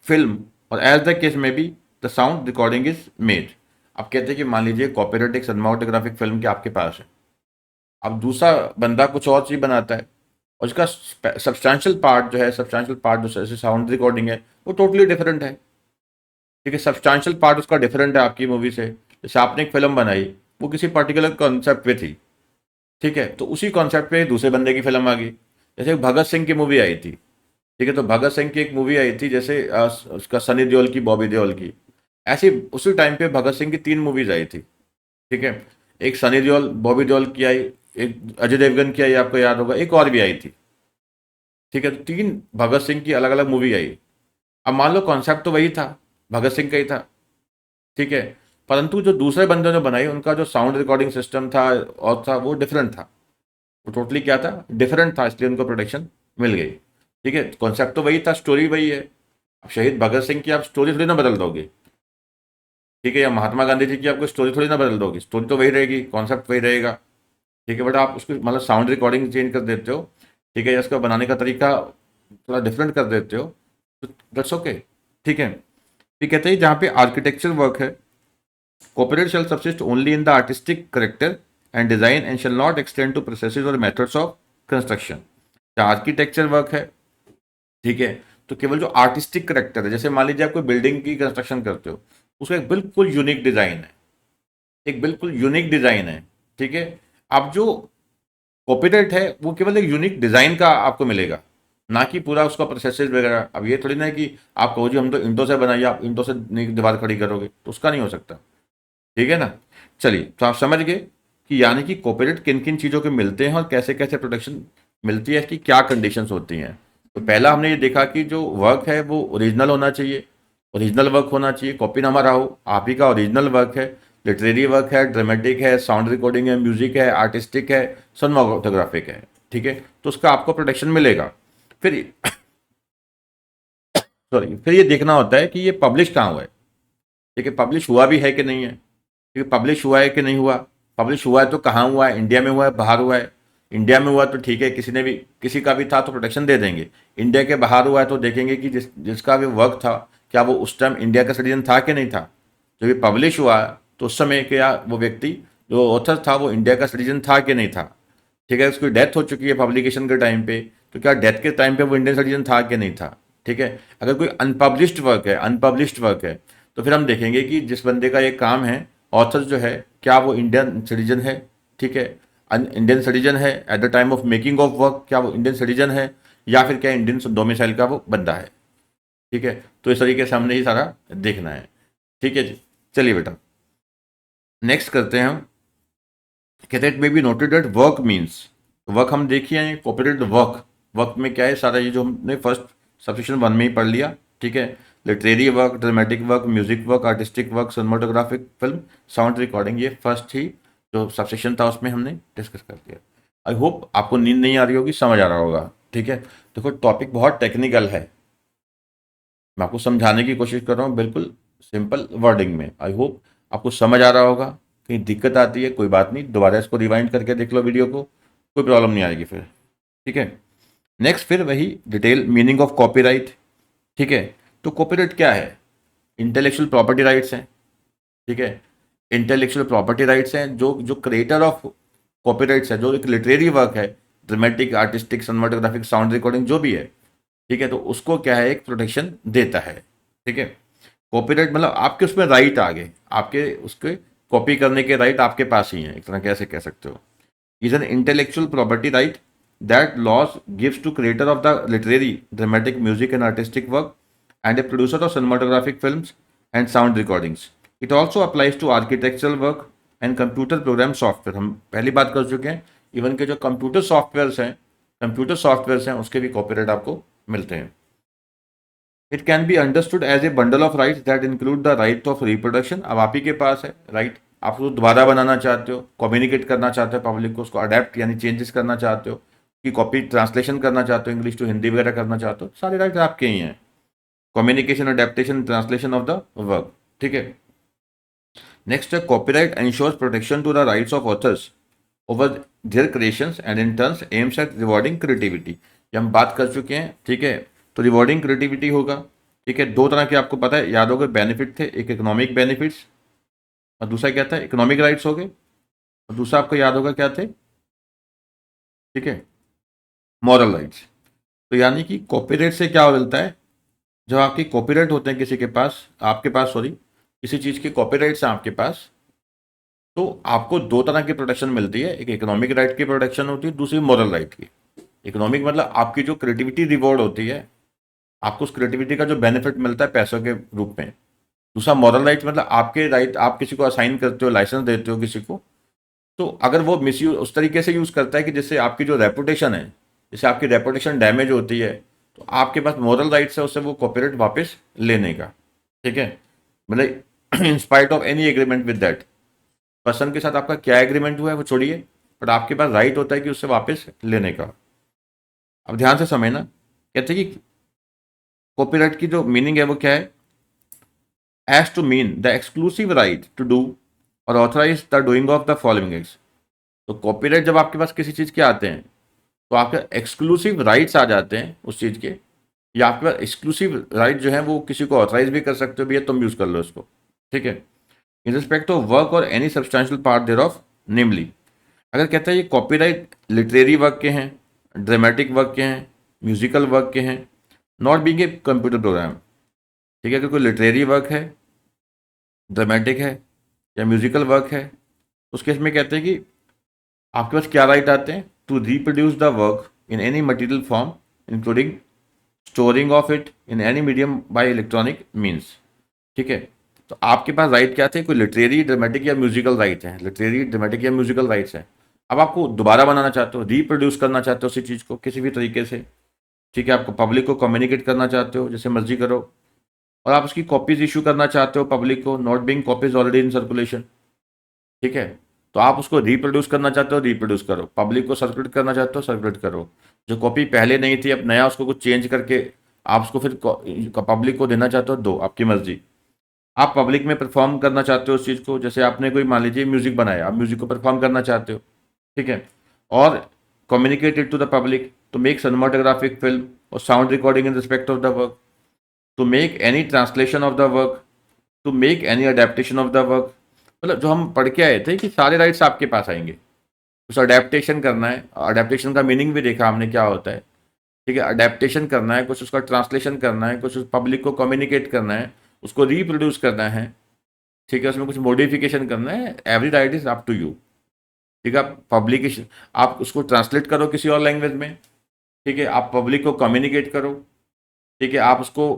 film और as the case may be the sound recording is made. अब कहते हैं कि मान लीजिए कॉपीराइट एक सिनेमाटोग्राफिक फिल्म के आपके पास है, अब दूसरा बंदा कुछ और चीज़ बनाता है और उसका सब्सटेंशियल पार्ट जो है, सब्सटेंशियल पार्ट जो जैसे साउंड रिकॉर्डिंग है, वो टोटली डिफरेंट है। ठीक है, सब्सटेंशियल पार्ट उसका डिफरेंट है आपकी मूवी से। जैसे आपने एक फिल्म बनाई, वो किसी पर्टिकुलर कॉन्सेप्ट पे थी, ठीक है, तो उसी कॉन्सेप्ट पे दूसरे बंदे की फिल्म आ गई। जैसे भगत सिंह की मूवी आई थी, ठीक है, तो भगत सिंह की एक मूवी आई थी, जैसे उसका सनी देओल की, बॉबी देओल की, ऐसी उसी टाइम पे भगत सिंह की तीन मूवीज आई थी। ठीक है, एक सनी देओल बॉबी देओल की आई, एक अजय देवगन की आई, आपको याद होगा, एक और भी आई थी। ठीक है, तो तीन भगत सिंह की अलग अलग मूवी आई। अब मान लो कॉन्सेप्ट तो वही था, भगत सिंह का ही था, ठीक है, परंतु जो दूसरे बंदे ने बनाई उनका जो साउंड रिकॉर्डिंग सिस्टम था और था वो डिफरेंट था, वो टोटली क्या था, डिफरेंट था, इसलिए उनको प्रोटेक्शन मिल गई। ठीक है, कॉन्सेप्ट तो वही था, स्टोरी वही है। अब शहीद भगत सिंह की आप स्टोरी थोड़ी ना बदल दोगे, ठीक है, या महात्मा गांधी जी की आपको स्टोरी थोड़ी ना बदल दोगे, स्टोरी तो वही रहेगी, कॉन्सेप्ट वही रहेगा। ठीक है, बट आप उसकी मतलब साउंड रिकॉर्डिंग चेंज कर देते हो, ठीक है, या उसका बनाने का तरीका थोड़ा डिफरेंट कर देते हो, तो दैट्स ओके। ठीक है, फिर कहते हैं जहाँ पे आर्किटेक्चर वर्क है, copyright shall subsist only in the artistic character and design and shall not extend to processes और methods of construction. Architecture work है, ठीक है, तो केवल जो आर्टिस्टिक करेक्टर है, जैसे मान लीजिए आप कोई बिल्डिंग की कंस्ट्रक्शन करते हो, उसका एक बिल्कुल यूनिक डिजाइन है, एक बिल्कुल यूनिक डिजाइन है। ठीक है, अब जो कॉपीराइट है वो केवल एक यूनिक डिजाइन का आपको मिलेगा, ना कि पूरा उसका प्रोसेसेस वगैरह। अब ये थोड़ी ना है कि आप कहो जी हम तो ईंटों से बनाइए, आप ईंटों से नहीं दीवार खड़ी करोगे, तो उसका नहीं हो सकता। ठीक है ना। चलिए, तो आप समझ गए कि यानी कि कॉपीराइट किन किन चीज़ों के मिलते हैं और कैसे कैसे प्रोटेक्शन मिलती है, इसकी क्या कंडीशंस होती हैं। तो पहला हमने ये देखा कि जो वर्क है वो ओरिजिनल होना चाहिए, ओरिजिनल वर्क होना चाहिए, कॉपी ना मारा हो, आप ही का ओरिजिनल वर्क है। लिटरेरी वर्क है, ड्रामेटिक है, साउंड रिकॉर्डिंग है, म्यूजिक है, आर्टिस्टिक है, सिनेमाटोग्राफिक है। ठीक है, तो उसका आपको प्रोटेक्शन मिलेगा। फिर सॉरी, फिर ये देखना होता है कि ये पब्लिश कहाँ हुआ है। ठीक है, पब्लिश हुआ भी है कि नहीं है। ठीक है, पब्लिश हुआ है कि नहीं हुआ। पब्लिश हुआ है तो कहाँ हुआ है, इंडिया में हुआ है, बाहर हुआ है। इंडिया में हुआ तो ठीक है, किसी ने भी किसी का भी था तो प्रोटेक्शन दे देंगे। इंडिया के बाहर हुआ है तो देखेंगे कि जिसका भी वर्क था, क्या वो उस टाइम इंडिया का सिटीजन था कि नहीं था। जब ये पब्लिश हुआ तो उस समय क्या वो व्यक्ति जो ऑथर था वो इंडिया का सिटीजन था कि नहीं था। ठीक है, उसकी डेथ हो चुकी है पब्लिकेशन के टाइम पे, तो क्या डेथ के टाइम पे वो इंडियन सिटीजन था कि नहीं था। ठीक है, अगर कोई अनपब्लिश्ड वर्क है तो फिर हम देखेंगे कि जिस बंदे का ये काम है, ऑथर जो है, क्या वो इंडियन सिटीजन है। ठीक है, इंडियन सिटीजन है eight the time of making of work, क्या वो इंडियन सिटीजन है, या फिर क्या इंडियन डोमिसाइल का वो बंदा है। ठीक है, तो इस तरीके से हमने ही सारा देखना है। ठीक है जी, चलिए बेटा नेक्स्ट करते हैं हम। कहते हैं it may be noted that work means, work हम देखिए हैं कॉपीराइट वर्क। वर्क में क्या है, सारा ये जो हमने फर्स्ट सबसेक्शन वन में ही पढ़ लिया। ठीक है, literary work, dramatic work, music work, artistic work, cinematographic film, sound recording, ये फर्स्ट ही जो सबसेक्शन था उसमें हमने डिस्कस कर दिया। आई होप आपको नींद नहीं आ रही होगी, समझ आ रहा होगा। ठीक है, देखो टॉपिक बहुत टेक्निकल है, मैं आपको समझाने की कोशिश कर रहा हूँ बिल्कुल सिंपल वर्डिंग में। आई होप आपको समझ आ रहा होगा। कहीं दिक्कत आती है कोई बात नहीं, दोबारा इसको रिवाइंड करके देख लो वीडियो को, कोई प्रॉब्लम नहीं आएगी फिर। ठीक है, नेक्स्ट फिर वही डिटेल मीनिंग ऑफ कॉपीराइट। ठीक है, तो कॉपीराइट क्या है, इंटेलेक्चुअल प्रॉपर्टी राइट्स हैं। ठीक है, इंटेलेक्चुअल प्रॉपर्टी राइट्स हैं, जो जो क्रिएटर ऑफ कॉपीराइट्स है, जो एक लिटरेरी वर्क है, dramatic, artistic, cinematographic, sound recording जो भी है। ठीक है, तो उसको क्या है, एक प्रोटेक्शन देता है। ठीक है, कॉपीराइट मतलब आपके उसमें राइट आ गए, आपके उसके कॉपी करने के राइट आपके पास ही हैं, एक तरह कैसे कह सकते हो। Is an intellectual property right that laws gives to creator of the literary, dramatic, music and artistic work and a producer of cinematographic films and sound recordings. It also applies to architectural work and computer program software. हम पहली बात कर चुके हैं, even के जो computer software हैं उसके भी कॉपीराइट आपको मिलते हैं। It can be understood as a bundle of rights that include the right of reproduction. अब आप ही के पास है राइट, आप उसको दोबारा बनाना चाहते हो, कम्युनिकेट करना चाहते हो पब्लिक को, उसको अडेप्ट यानी चेंजेस करना चाहते हो, कि कॉपी ट्रांसलेशन करना चाहते हो इंग्लिश टू हिंदी वगैरह करना चाहते हो, सारे राइट आपके ही हैं। Communication, adaptation, translation of the work. ठीक है, नेक्स्ट है copyright ensures protection to the rights of authors over their creations and in turns aims at rewarding creativity. ये हम बात कर चुके हैं। ठीक है, तो रिवॉर्डिंग क्रिएटिविटी होगा। ठीक है, दो तरह के आपको पता है, याद होगा बेनिफिट थे, एक इकोनॉमिक बेनिफिट्स और दूसरा क्या था, इकोनॉमिक राइट्स हो गए, और दूसरा आपको याद होगा क्या थे। ठीक है, मॉरल राइट्स। तो यानी कि कॉपीराइट से क्या मिलता है, जब आपके कॉपीराइट होते हैं किसी के पास, आपके पास सॉरी, किसी चीज़ के कॉपीराइट्स हैं आपके पास, तो आपको दो तरह की प्रोटेक्शन मिलती है, एक इकोनॉमिक राइट की प्रोटेक्शन होती है, दूसरी मॉरल राइट की। इकोनॉमिक मतलब आपकी जो क्रिएटिविटी रिवॉर्ड होती है, आपको उस क्रिएटिविटी का जो बेनिफिट मिलता है पैसों के रूप में। दूसरा मॉरल राइट मतलब आपके राइट, आप किसी को असाइन करते हो, लाइसेंस देते हो किसी को, तो अगर वो मिसयूज उस तरीके से यूज़ करता है कि जिससे आपकी जो रेपुटेशन है, जिससे आपकी रेपुटेशन डैमेज होती है, तो आपके पास मॉरल राइट्स है उससे वो कॉपीराइट वापस लेने का। ठीक है, मतलब in spite of any agreement with that person के साथ आपका क्या एग्रीमेंट हुआ है वो छोड़िए, बट आपके पास राइट होता है कि उससे वापस लेने का। अब ध्यान से समझना, कहते हैं कि कॉपीराइट की जो मीनिंग है वो क्या है, as to mean the exclusive right to do और authorize the doing of the following acts. तो कॉपीराइट जब आपके पास किसी चीज़ के आते हैं तो आपके एक्सक्लूसिव राइट्स आ जाते हैं उस चीज़ के, या आपके पास एक्सक्लूसिव राइट जो है वो किसी को ऑथराइज भी कर सकते हो, भैया तुम यूज़ कर लो इसको। ठीक है, इन रिस्पेक्ट ऑफ वर्क और any substantial part thereof, namely अगर कहता है ये कॉपीराइट लिटरेरी वर्क के हैं, ड्रामेटिक वर्क के हैं, म्यूजिकल वर्क के हैं, not being a computer program. ठीक है, अगर कोई लिटरेरी वर्क है, ड्रामेटिक है या म्यूजिकल वर्क है, उस केस में कहते हैं कि आपके पास क्या राइट आते हैं, to reproduce the work in any material form including storing of it in any medium by electronic means. ठीक है, तो आपके पास राइट क्या थे, कोई लिटरेरी, ड्रामेटिक या म्यूजिकल राइट है, लिटरेरी, ड्रामेटिक या म्यूजिकल राइट्स है। अब आपको दोबारा बनाना चाहते हो, रीप्रोड्यूस करना चाहते हो उसी चीज़ को किसी भी तरीके से। ठीक है, आपको पब्लिक को कम्युनिकेट करना चाहते हो, जैसे मर्जी करो। और आप उसकी कॉपीज इशू करना चाहते हो पब्लिक को, not being copies already in circulation. ठीक है, तो आप उसको रिप्रोड्यूस करना चाहते हो, रिप्रोड्यूस करो। पब्लिक को सर्कुलेट करना चाहते हो, सर्कुलेट करो। जो कॉपी पहले नहीं थी, अब नया उसको कुछ चेंज करके आप उसको फिर पब्लिक को देना चाहते हो, दो, आपकी मर्जी। आप पब्लिक में परफॉर्म करना चाहते हो उस चीज़ को, जैसे आपने कोई मान लीजिए म्यूजिक बनाया, आप म्यूजिक को परफॉर्म करना चाहते हो। ठीक है, और communicate it to the public, to make cinematographic film और sound recording in respect of the work, to make any translation of the work, to make any adaptation of the work. मतलब जो हम पढ़ के आए थे कि सारे राइट्स आपके पास आएंगे। कुछ अडेप्टेशन करना है, अडेप्टेशन का मीनिंग भी देखा हमने क्या होता है। ठीक है, अडेप्टेशन करना है, कुछ उसका ट्रांसलेशन करना है, कुछ उस पब्लिक को कम्युनिकेट करना है, उसको रिप्रोड्यूस करना है। ठीक है, उसमें कुछ मॉडिफिकेशन करना है, every right is up to you. ठीक है, आप पब्लिकेशन, आप उसको ट्रांसलेट करो किसी और लैंग्वेज में। ठीक है, आप पब्लिक को कम्युनिकेट करो। ठीक है, आप उसको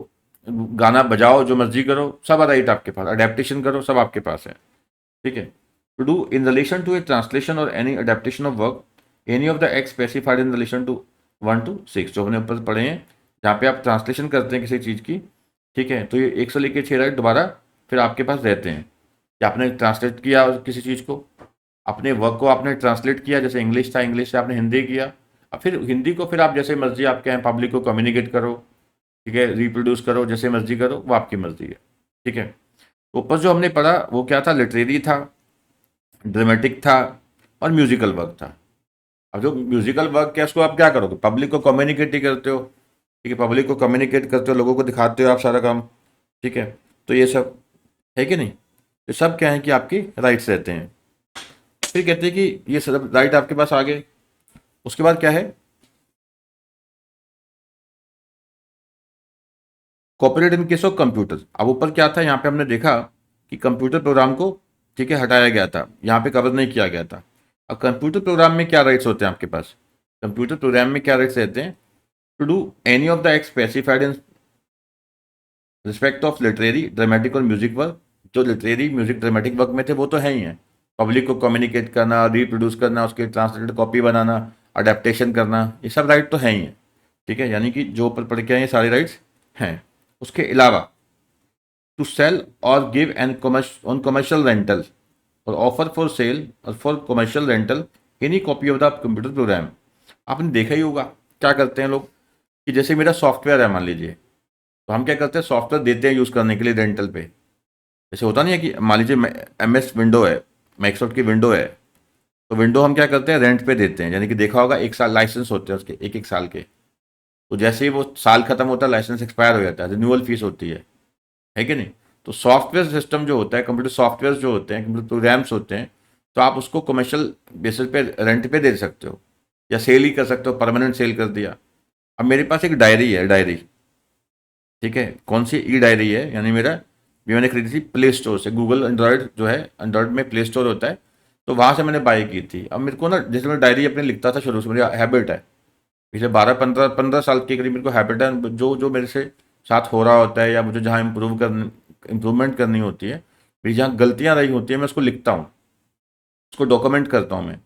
गाना बजाओ, जो मर्जी करो, सब राइट आपके पास, अडेप्टेशन करो, सब आपके पास है। ठीक है, to do in relation to a translation और any adaptation of work any of the act specified in relation to 1 to 6, जो हमने ऊपर पढ़े हैं, जहाँ पे आप ट्रांसलेशन करते हैं किसी चीज़ की। ठीक है, तो ये 1 से लेकर 6 राइट दोबारा फिर आपके पास रहते हैं कि आपने ट्रांसलेट किया किसी चीज़ को, अपने वर्क को आपने ट्रांसलेट किया, जैसे इंग्लिश था, इंग्लिश से आपने हिंदी किया। अब फिर हिंदी को फिर आप जैसे मर्जी आपके यहाँ पब्लिक को कम्युनिकेट करो। ठीक है, रिप्रोड्यूस करो, जैसे मर्जी करो, वो आपकी मर्जी है। ठीक है, ऊपर जो हमने पढ़ा वो क्या था, लिटरेरी था, ड्रामेटिक था और म्यूजिकल वर्क था। अब जो म्यूजिकल वर्क है उसको आप क्या करोगे, पब्लिक को कम्युनिकेट ही करते हो। ठीक है, पब्लिक को कम्युनिकेट करते हो, लोगों को दिखाते हो आप सारा काम। ठीक है, तो ये सब है कि नहीं, ये सब क्या है कि आपकी राइट्स रहते हैं। फिर कहते हैं कि ये सब राइट आपके पास आ गए। उसके बाद क्या है, copyright in case of computer. अब ऊपर क्या था, यहाँ पे हमने देखा कि कंप्यूटर प्रोग्राम को, ठीक है, हटाया गया था, यहाँ पे कवर नहीं किया गया था। अब कंप्यूटर प्रोग्राम में क्या राइट्स होते हैं आपके पास, कंप्यूटर प्रोग्राम में क्या राइट्स रहते हैं, to do any of the act specified in respect of literary, dramatic और म्यूजिक वर्क। जो लिटरेरी, म्यूजिक, ड्रामेटिक वर्क में थे वो तो है ही हैं। पब्लिक को कम्युनिकेट करना, रिप्रोड्यूस करना, उसकी ट्रांसलेटेड कॉपी बनाना, अडेप्टेशन करना, ये सब राइट तो है ही हैं। ठीक है, यानी कि जो ऊपर पढ़ के आए ये सारे राइट्स हैं। उसके अलावा टू सेल और give an on commercial rental और ऑफर फॉर सेल और for commercial rental any copy of the computer program. आपने देखा ही होगा क्या करते हैं लोग, कि जैसे मेरा सॉफ्टवेयर है मान लीजिए, तो हम क्या करते हैं, सॉफ्टवेयर देते हैं यूज़ करने के लिए रेंटल पे। जैसे होता नहीं है कि मान लीजिए MS विंडो है, माइक्रोसॉफ्ट की विंडो है, तो विंडो हम क्या करते हैं, रेंट पे देते हैं। यानी कि देखा होगा 1 साल लाइसेंस होते हैं उसके, एक एक साल के। तो जैसे ही वो साल खत्म होता है, लाइसेंस एक्सपायर हो जाता है, रिन्यूअल फीस होती है कि नहीं। तो सॉफ्टवेयर सिस्टम जो होता है, कंप्यूटर सॉफ्टवेयर जो होते हैं, कंप्यूटर प्रोग्राम्स होते हैं, तो आप उसको कमर्शियल बेसिस पे रेंट पे दे सकते हो या सेल ही कर सकते हो, परमानेंट सेल कर दिया। अब मेरे पास एक डायरी है, डायरी, ठीक है, कौन सी, ई डायरी है, यानी मेरा, भी मैंने खरीदी थी प्ले स्टोर से, गूगल एंड्रॉयड जो है, एंड्रॉयड में प्ले स्टोर होता है, तो वहाँ से मैंने बाई की थी। अब मेरे को ना, जैसे मैं डायरी अपने लिखता था शुरू से, मेरी हैबिट है, पिछले 12-15 साल के करीब मेरे को हैबिट है, जो जो मेरे से साथ हो रहा होता है या मुझे जहाँ इम्प्रूवमेंट करनी होती है, मेरी जहाँ गलतियाँ रही होती है, मैं उसको लिखता हूँ, उसको डॉक्यूमेंट करता हूँ मैं।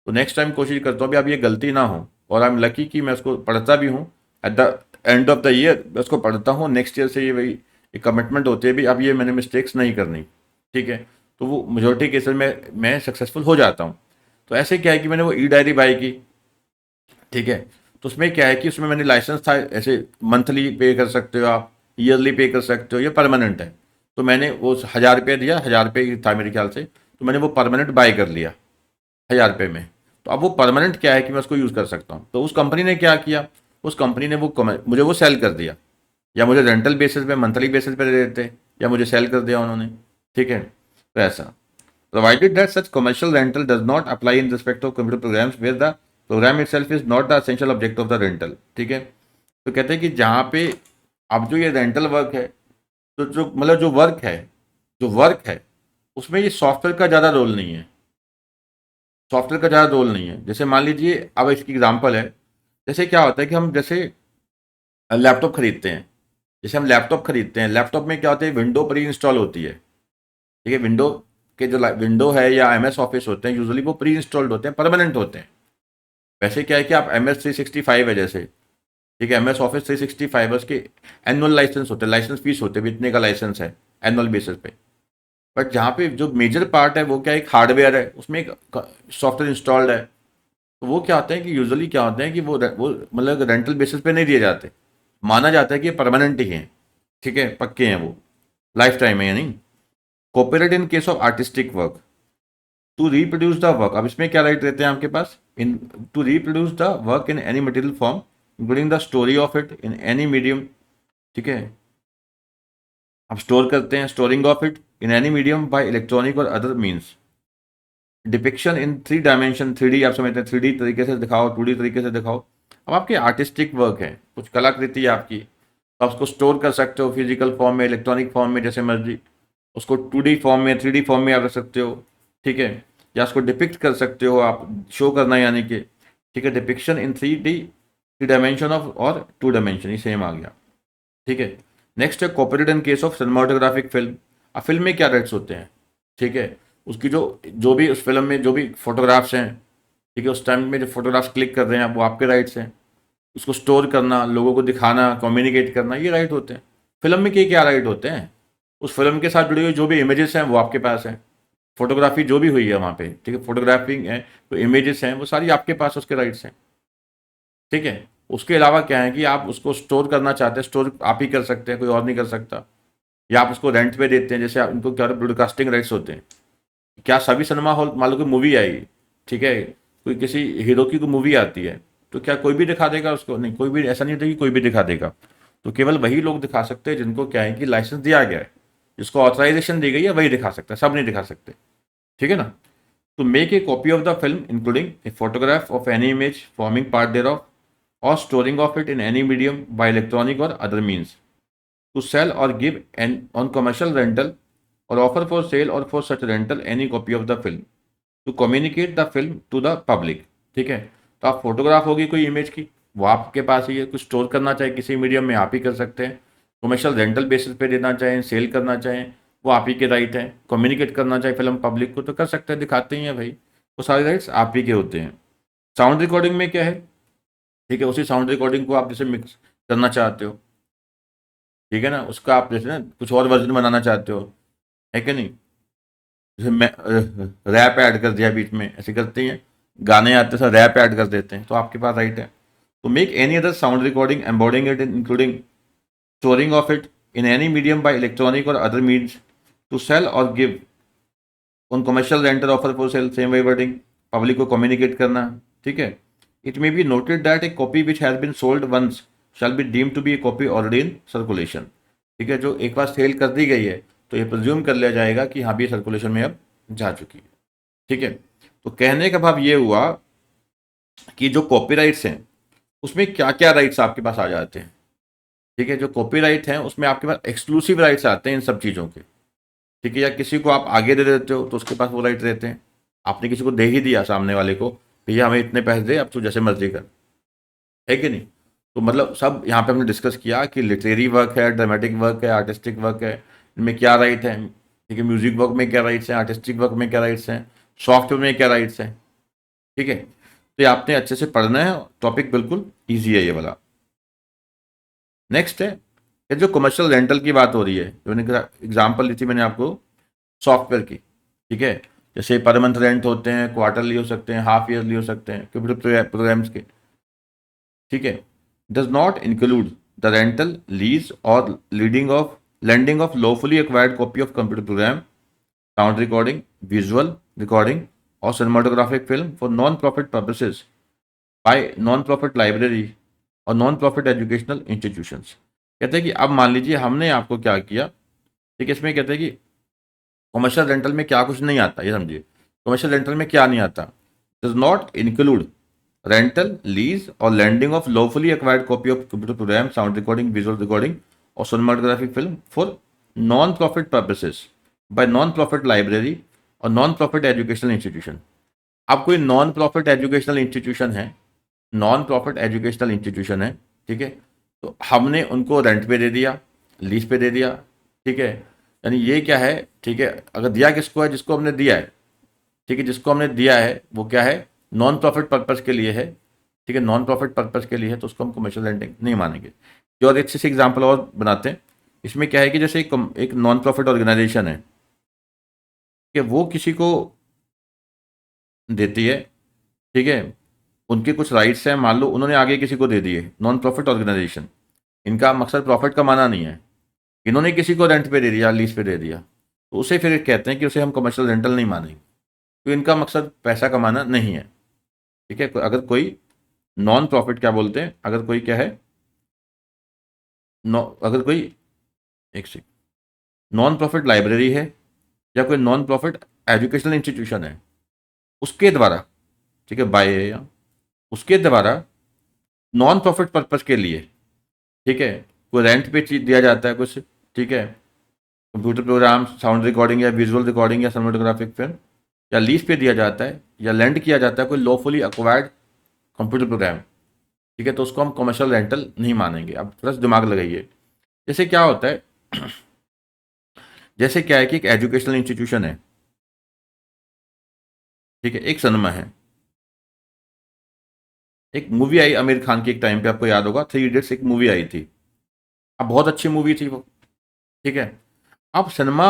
तो नेक्स्ट टाइम कोशिश करता हूँ भी अब ये गलती ना हो, और आई एम लकी कि मैं उसको पढ़ता भी हूँ। At the end of the year मैं उसको पढ़ता हूँ, नेक्स्ट ईयर से ये वही एक कमिटमेंट होती है भी अब ये मैंने मिस्टेक्स नहीं करनी। ठीक है, तो वो मेजोरिटी केसेस में मैं सक्सेसफुल हो जाता हूँ। तो ऐसे क्या है कि मैंने वो ई डायरी बाई की। ठीक है, तो उसमें क्या है कि उसमें मैंने लाइसेंस था, ऐसे मंथली पे कर सकते हो आप, ईयरली पे कर सकते हो, या परमानेंट है। तो मैंने वो 1,000 रुपये दिया, 1,000 रुपये था मेरे ख्याल से, तो मैंने वो परमानेंट बाय कर लिया 1,000 रुपये में। तो अब वो परमानेंट क्या है कि मैं उसको यूज़ कर सकता हूँ। तो उस कंपनी ने क्या किया, उस कंपनी ने वो मुझे वो सेल कर दिया, या मुझे रेंटल बेसिस पे, मंथली बेसिस पे दे देते, या मुझे सेल कर दिया उन्होंने। ठीक है, तो ऐसा, provided that such commercial rental does not apply in respect of computer programs where the program itself is not the essential object of the rental. ठीक है, तो कहते हैं कि जहाँ पे अब जो ये रेंटल वर्क है, तो जो मतलब जो वर्क है उसमें ये सॉफ्टवेयर का ज़्यादा रोल नहीं है, सॉफ्टवेयर का ज़्यादा रोल नहीं है। जैसे मान लीजिए, अब इसकी एग्जांपल है, जैसे क्या होता है कि हम जैसे लैपटॉप खरीदते हैं, जैसे हम लैपटॉप खरीदते हैं, लैपटॉप में क्या होता है, विंडो प्री इंस्टॉल होती है। ठीक है, विंडो के जो विंडो है या MS ऑफिस होते हैं, यूजुअली वो प्री इंस्टॉल्ड होते हैं, परमानेंट होते हैं। वैसे क्या है कि आप MS 365 है जैसे, ठीक है, MS Office 365 है, उसके एनुअल लाइसेंस होते हैं, लाइसेंस फीस होते हैं, इतने का लाइसेंस है एनुअल बेसिस पे। बट जहाँ पे जो मेजर पार्ट है वो क्या, एक हार्डवेयर है, उसमें एक सॉफ्टवेयर इंस्टॉल्ड है। तो वो क्या होते हैं कि यूजुअली क्या होते हैं कि वो मतलब रेंटल बेसिस पे नहीं दिए जाते, माना जाता है कि ये परमानेंट ही हैं। ठीक है, पक्के हैं वो, लाइफ टाइम है, यानी copyright in case of artistic work to reproduce the work. अब इसमें क्या राइट रहते हैं आपके पास, in to reproduce the work in any material form including the story of it in any medium. ठीक है, आप स्टोर करते हैं, storing of it in any medium by electronic और other means, depiction in 3 dimension, 3D आप समझते हैं, 3D तरीके से दिखाओ, 2D तरीके से दिखाओ। अब आपकी आर्टिस्टिक वर्क है, कुछ कलाकृति है आपकी, तो आप उसको स्टोर कर सकते हो फिजिकल फॉर्म में, इलेक्ट्रॉनिक फॉर्म में, जैसे मर्जी। उसको 2D फॉर्म में, 3D फॉर्म में आप रख सकते हो। ठीक है, या उसको डिपिक्ट कर सकते हो आप, शो करना यानी कि। ठीक है, डिपिक्शन इन 3 डायमेंशन ऑफ और 2 डायमेंशन, ये सेम आ गया। ठीक है, नेक्स्ट है copyright in case of cinematographic film. अब फिल्म में क्या राइट्स होते हैं, ठीक है, उसकी जो जो भी उस फिल्म में जो भी फोटोग्राफ्स हैं, ठीक है, उस टाइम में जो फोटोग्राफ्स क्लिक कर रहे हैं वो आपके राइट्स हैं। उसको स्टोर करना, लोगों को दिखाना, कम्युनिकेट करना, ये राइट होते हैं। फिल्म में क्या राइट होते हैं, उस फिल्म के साथ जुड़ी हुई जो भी इमेजेस हैं वो आपके पास हैं, फोटोग्राफी जो भी हुई है वहाँ पे, ठीक है, फोटोग्राफिंग है, तो इमेजेस हैं वो सारी आपके पास, उसके राइट्स हैं। ठीक है, उसके अलावा क्या है कि आप उसको स्टोर करना चाहते हैं, स्टोर आप ही कर सकते हैं, कोई और नहीं कर सकता। या आप उसको रेंट पे देते हैं, जैसे आप इनको क्या ब्रॉडकास्टिंग राइट्स होते हैं। क्या सभी सिनेमा हॉल, मान लो कोई मूवी आई, ठीक है, कोई किसी हीरो की कोई मूवी आती है, तो क्या कोई भी दिखा देगा उसको? नहीं, कोई भी, ऐसा नहीं होता कि कोई भी दिखा देगा। तो केवल वही लोग दिखा सकते हैं जिनको क्या है कि लाइसेंस दिया गया है, जिसको ऑथराइजेशन दी गई है, वही दिखा सकता है, सब नहीं दिखा सकते। ठीक है ना। To make a copy of the film, including a photograph of any image forming part thereof, or storing of it in any medium by electronic or other means, to sell or give an on commercial rental, or offer for sale or for such rental any copy of the film, to communicate the film to the public। ठीक है, तो आप photograph होगी कोई image की, वो आपके पास ही है। कुछ स्टोर करना चाहे किसी मीडियम में, आप ही कर सकते हैं। कमर्शियल रेंटल बेसिस पे देना चाहें, सेल करना चाहें, वो आप ही के राइट हैं। कम्युनिकेट करना चाहे फिल्म पब्लिक को, तो कर सकते हैं, दिखाते ही हैं भाई, वो सारे राइट्स आप ही के होते हैं। साउंड रिकॉर्डिंग में क्या है, ठीक है, उसी साउंड रिकॉर्डिंग को आप जैसे मिक्स करना चाहते हो, ठीक है ना, उसका आप जैसे ना कुछ और वर्जन बनाना चाहते हो, है कि नहीं, जैसे मैं रैप ऐड कर दिया बीच में, ऐसे करते हैं, गाने आते हैं रैप ऐड कर देते हैं, तो आपके पास राइट है। तो make any other sound recording embodying it including storing of it in any medium by electronic और अदर मीन्स, टू सेल और give on commercial rental offer for sale, same way wording, public को communicate करना। ठीक है, it may be noted that a copy which has been sold once shall be deem to be a copy already in circulation. ठीक है, जो एक बार cell कर दी गई है तो ये प्रिज्यूम कर लिया जाएगा कि हाँ भी सर्कुलेशन में अब जा चुकी है। ठीक है, तो कहने का भाव ये हुआ कि जो कॉपीराइट्स हैं उसमें क्या क्या राइट्स आपके पास आ जाते हैं। ठीक है, जो कॉपीराइट हैं उसमें आपके पास एक्सक्लूसिव राइट्स आते हैं इन सब चीज़ों के। ठीक है, या किसी को आप आगे दे देते हो तो उसके पास वो राइट रहते हैं। आपने किसी को दे ही दिया सामने वाले को, भैया हमें इतने पैसे दे, अब तू जैसे मर्जी कर, है कि नहीं। तो मतलब सब यहाँ पे हमने डिस्कस किया कि लिटरेरी वर्क है, ड्रामेटिक वर्क है, आर्टिस्टिक वर्क है, इनमें क्या राइट है। ठीक है, म्यूजिक वर्क में क्या राइट्स हैं, आर्टिस्टिक वर्क में क्या राइट्स हैं, सॉफ्टवेयर में क्या राइट्स हैं। ठीक है, तो ये आपने अच्छे से पढ़ना है, टॉपिक बिल्कुल ईजी है ये वाला। नेक्स्ट है ये जो कमर्शियल रेंटल की बात हो रही है, जो मैंने एग्जाम्पल ली थी मैंने आपको सॉफ्टवेयर की। ठीक है, जैसे पर मंथ रेंट होते हैं, क्वार्टरली हो सकते हैं, हाफ ईयरली हो सकते हैं, कंप्यूटर प्रोग्राम्स के। ठीक है, does not include the rental lease और lending of lending of lawfully acquired copy of computer program, sound recording, visual recording or cinematographic film for non-profit purposes by non-profit library और non-profit educational institutions। कहते हैं कि अब मान लीजिए हमने आपको क्या किया, ठीक है, इसमें कहते हैं कि कमर्शियल रेंटल में क्या कुछ नहीं आता, ये समझिए, कमर्शियल रेंटल में क्या नहीं आता, does not include rental lease और lending of lawfully acquired copy of computer program, sound recording, visual recording और cinematographic film for non profit purposes by non profit library और नॉन प्रॉफिट एजुकेशनल इंस्टीट्यूशन। अब कोई non profit educational institution है, non profit educational institution है, ठीक है, तो हमने उनको रेंट पे दे दिया, लीज पे दे दिया, ठीक है। यानी ये क्या है, ठीक है, अगर दिया किसको है, जिसको हमने दिया है, ठीक है, जिसको हमने दिया है वो क्या है, नॉन प्रॉफिट पर्पज़ के लिए है, ठीक है, नॉन प्रॉफिट पर्पज़ के लिए है, तो उसको हम कमर्शियल रेंटिंग नहीं मानेंगे। जो और अच्छे से एग्जाम्पल और बनाते हैं, इसमें क्या है कि जैसे एक नॉन प्रॉफिट ऑर्गेनाइजेशन है कि वो किसी को देती है, ठीक है, उनके कुछ राइट्स हैं, मान लो उन्होंने आगे किसी को दे दिए, नॉन प्रॉफिट ऑर्गेनाइजेशन, इनका मकसद प्रॉफिट कमाना नहीं है, इन्होंने किसी को रेंट पे दे दिया, लीज पे दे दिया, तो उसे फिर कहते हैं कि उसे हम कमर्शियल रेंटल नहीं मानेंगे, तो इनका मकसद पैसा कमाना नहीं है, ठीक है। अगर कोई नॉन प्रॉफिट क्या बोलते हैं, अगर कोई क्या है, अगर कोई एक सेकंड, नॉन प्रॉफिट लाइब्रेरी है या कोई नॉन प्रॉफिट एजुकेशनल इंस्टीट्यूशन है, उसके द्वारा, ठीक है, बाय या उसके द्वारा नॉन प्रॉफिट पर्पज के लिए, ठीक है, कोई रेंट पे चीज दिया जाता है कुछ, ठीक है, कंप्यूटर प्रोग्राम, साउंड रिकॉर्डिंग या विजुअल रिकॉर्डिंग या सिनेमेटोग्राफिक फिल्म, या लीज पे दिया जाता है या लेंड किया जाता है कोई लॉफुली अक्वायर्ड कंप्यूटर प्रोग्राम, ठीक है, तो उसको हम कमर्शियल रेंटल नहीं मानेंगे। अब थोड़ा सा दिमाग लगाइए, जैसे क्या होता है, जैसे क्या है कि एक एजुकेशनल इंस्टीट्यूशन है, ठीक है, एक सिनेमा है, एक मूवी आई आमिर खान की एक टाइम पे, आपको याद होगा, 3 इडियट्स एक मूवी आई थी, अब बहुत अच्छी मूवी थी वो, ठीक है। अब सिनेमा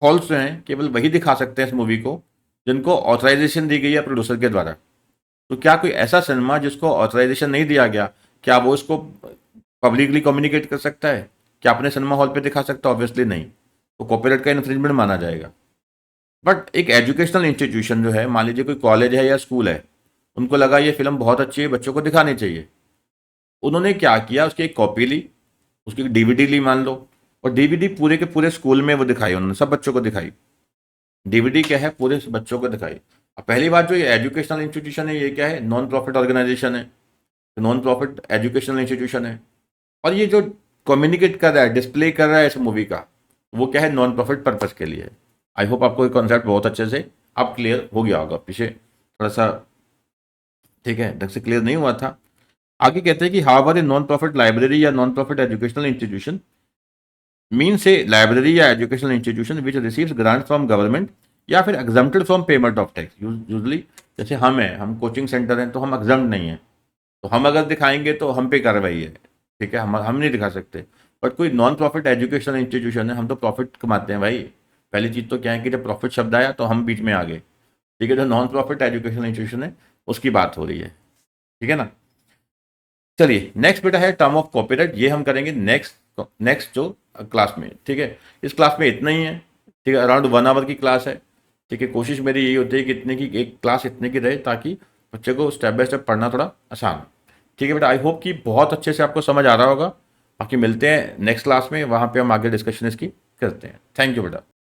हॉल्स जो हैं केवल वही दिखा सकते हैं इस मूवी को जिनको ऑथराइजेशन दी गई है प्रोड्यूसर के द्वारा। तो क्या कोई ऐसा सिनेमा जिसको ऑथराइजेशन नहीं दिया गया, क्या वो इसको पब्लिकली कम्युनिकेट कर सकता है, क्या अपने सिनेमा हॉल पे दिखा सकता है? ऑब्वियसली नहीं, तो कॉपीराइट का इन्फ्रिंजमेंट माना जाएगा। बट एक एजुकेशनल इंस्टीट्यूशन जो है, मान लीजिए कोई कॉलेज है या स्कूल है, उनको लगा ये फिल्म बहुत अच्छी है, बच्चों को दिखानी चाहिए, उन्होंने क्या किया, उसकी एक कॉपी ली, उसकी डीवीडी ली मान लो, और डीवीडी पूरे के पूरे स्कूल में वो दिखाई, उन्होंने सब बच्चों को दिखाई, डीवीडी क्या है, पूरे बच्चों को दिखाई। अब पहली बात, जो ये एजुकेशनल इंस्टीट्यूशन है ये क्या है, नॉन प्रॉफिट ऑर्गेनाइजेशन है, नॉन प्रॉफिट एजुकेशनल इंस्टीट्यूशन है, और ये जो कम्युनिकेट कर रहा है, डिस्प्ले कर रहा है इस मूवी का, वो क्या है, नॉन प्रॉफिट पर्पज के लिए। आई होप आपको ये कॉन्सेप्ट बहुत अच्छे से अब क्लियर हो गया होगा, पीछे थोड़ा सा, ठीक है, ढंग से क्लियर नहीं हुआ था। आगे कहते हैं कि however a non profit library या non profit educational institution means a library या educational institution which receives grant from government या फिर exempted from payment of tax. Usually जैसे हम हैं, हम कोचिंग सेंटर हैं, तो हम एग्जम्प्ट नहीं हैं, तो हम अगर दिखाएंगे तो हम पे कार्रवाई है, ठीक है, हम नहीं दिखा सकते। बट कोई नॉन प्रॉफिट एजुकेशनल इंस्टीट्यूशन है, हम तो प्रॉफिट कमाते हैं भाई। पहली चीज़ तो क्या है कि जब प्रॉफिट शब्द आया तो हम बीच में आ गए, ठीक है, जो नॉन प्रॉफिट एजुकेशनल इंस्टीट्यूशन है उसकी बात हो रही है, ठीक है ना। चलिए नेक्स्ट बेटा है टर्म ऑफ कॉपीराइट, ये हम करेंगे नेक्स्ट नेक्स्ट जो क्लास में, ठीक है। इस क्लास में इतना ही है, ठीक है, अराउंड 1 आवर की क्लास है, ठीक है। कोशिश मेरी यही होती है कि इतने की एक क्लास इतने की रहे ताकि बच्चे को स्टेप बाय स्टेप पढ़ना थोड़ा आसान हो, ठीक है बेटा। आई होप कि बहुत अच्छे से आपको समझ आ रहा होगा। बाकी मिलते हैं नेक्स्ट क्लास में, वहाँ पे हम आगे डिस्कशन इसकी करते हैं। थैंक यू बेटा।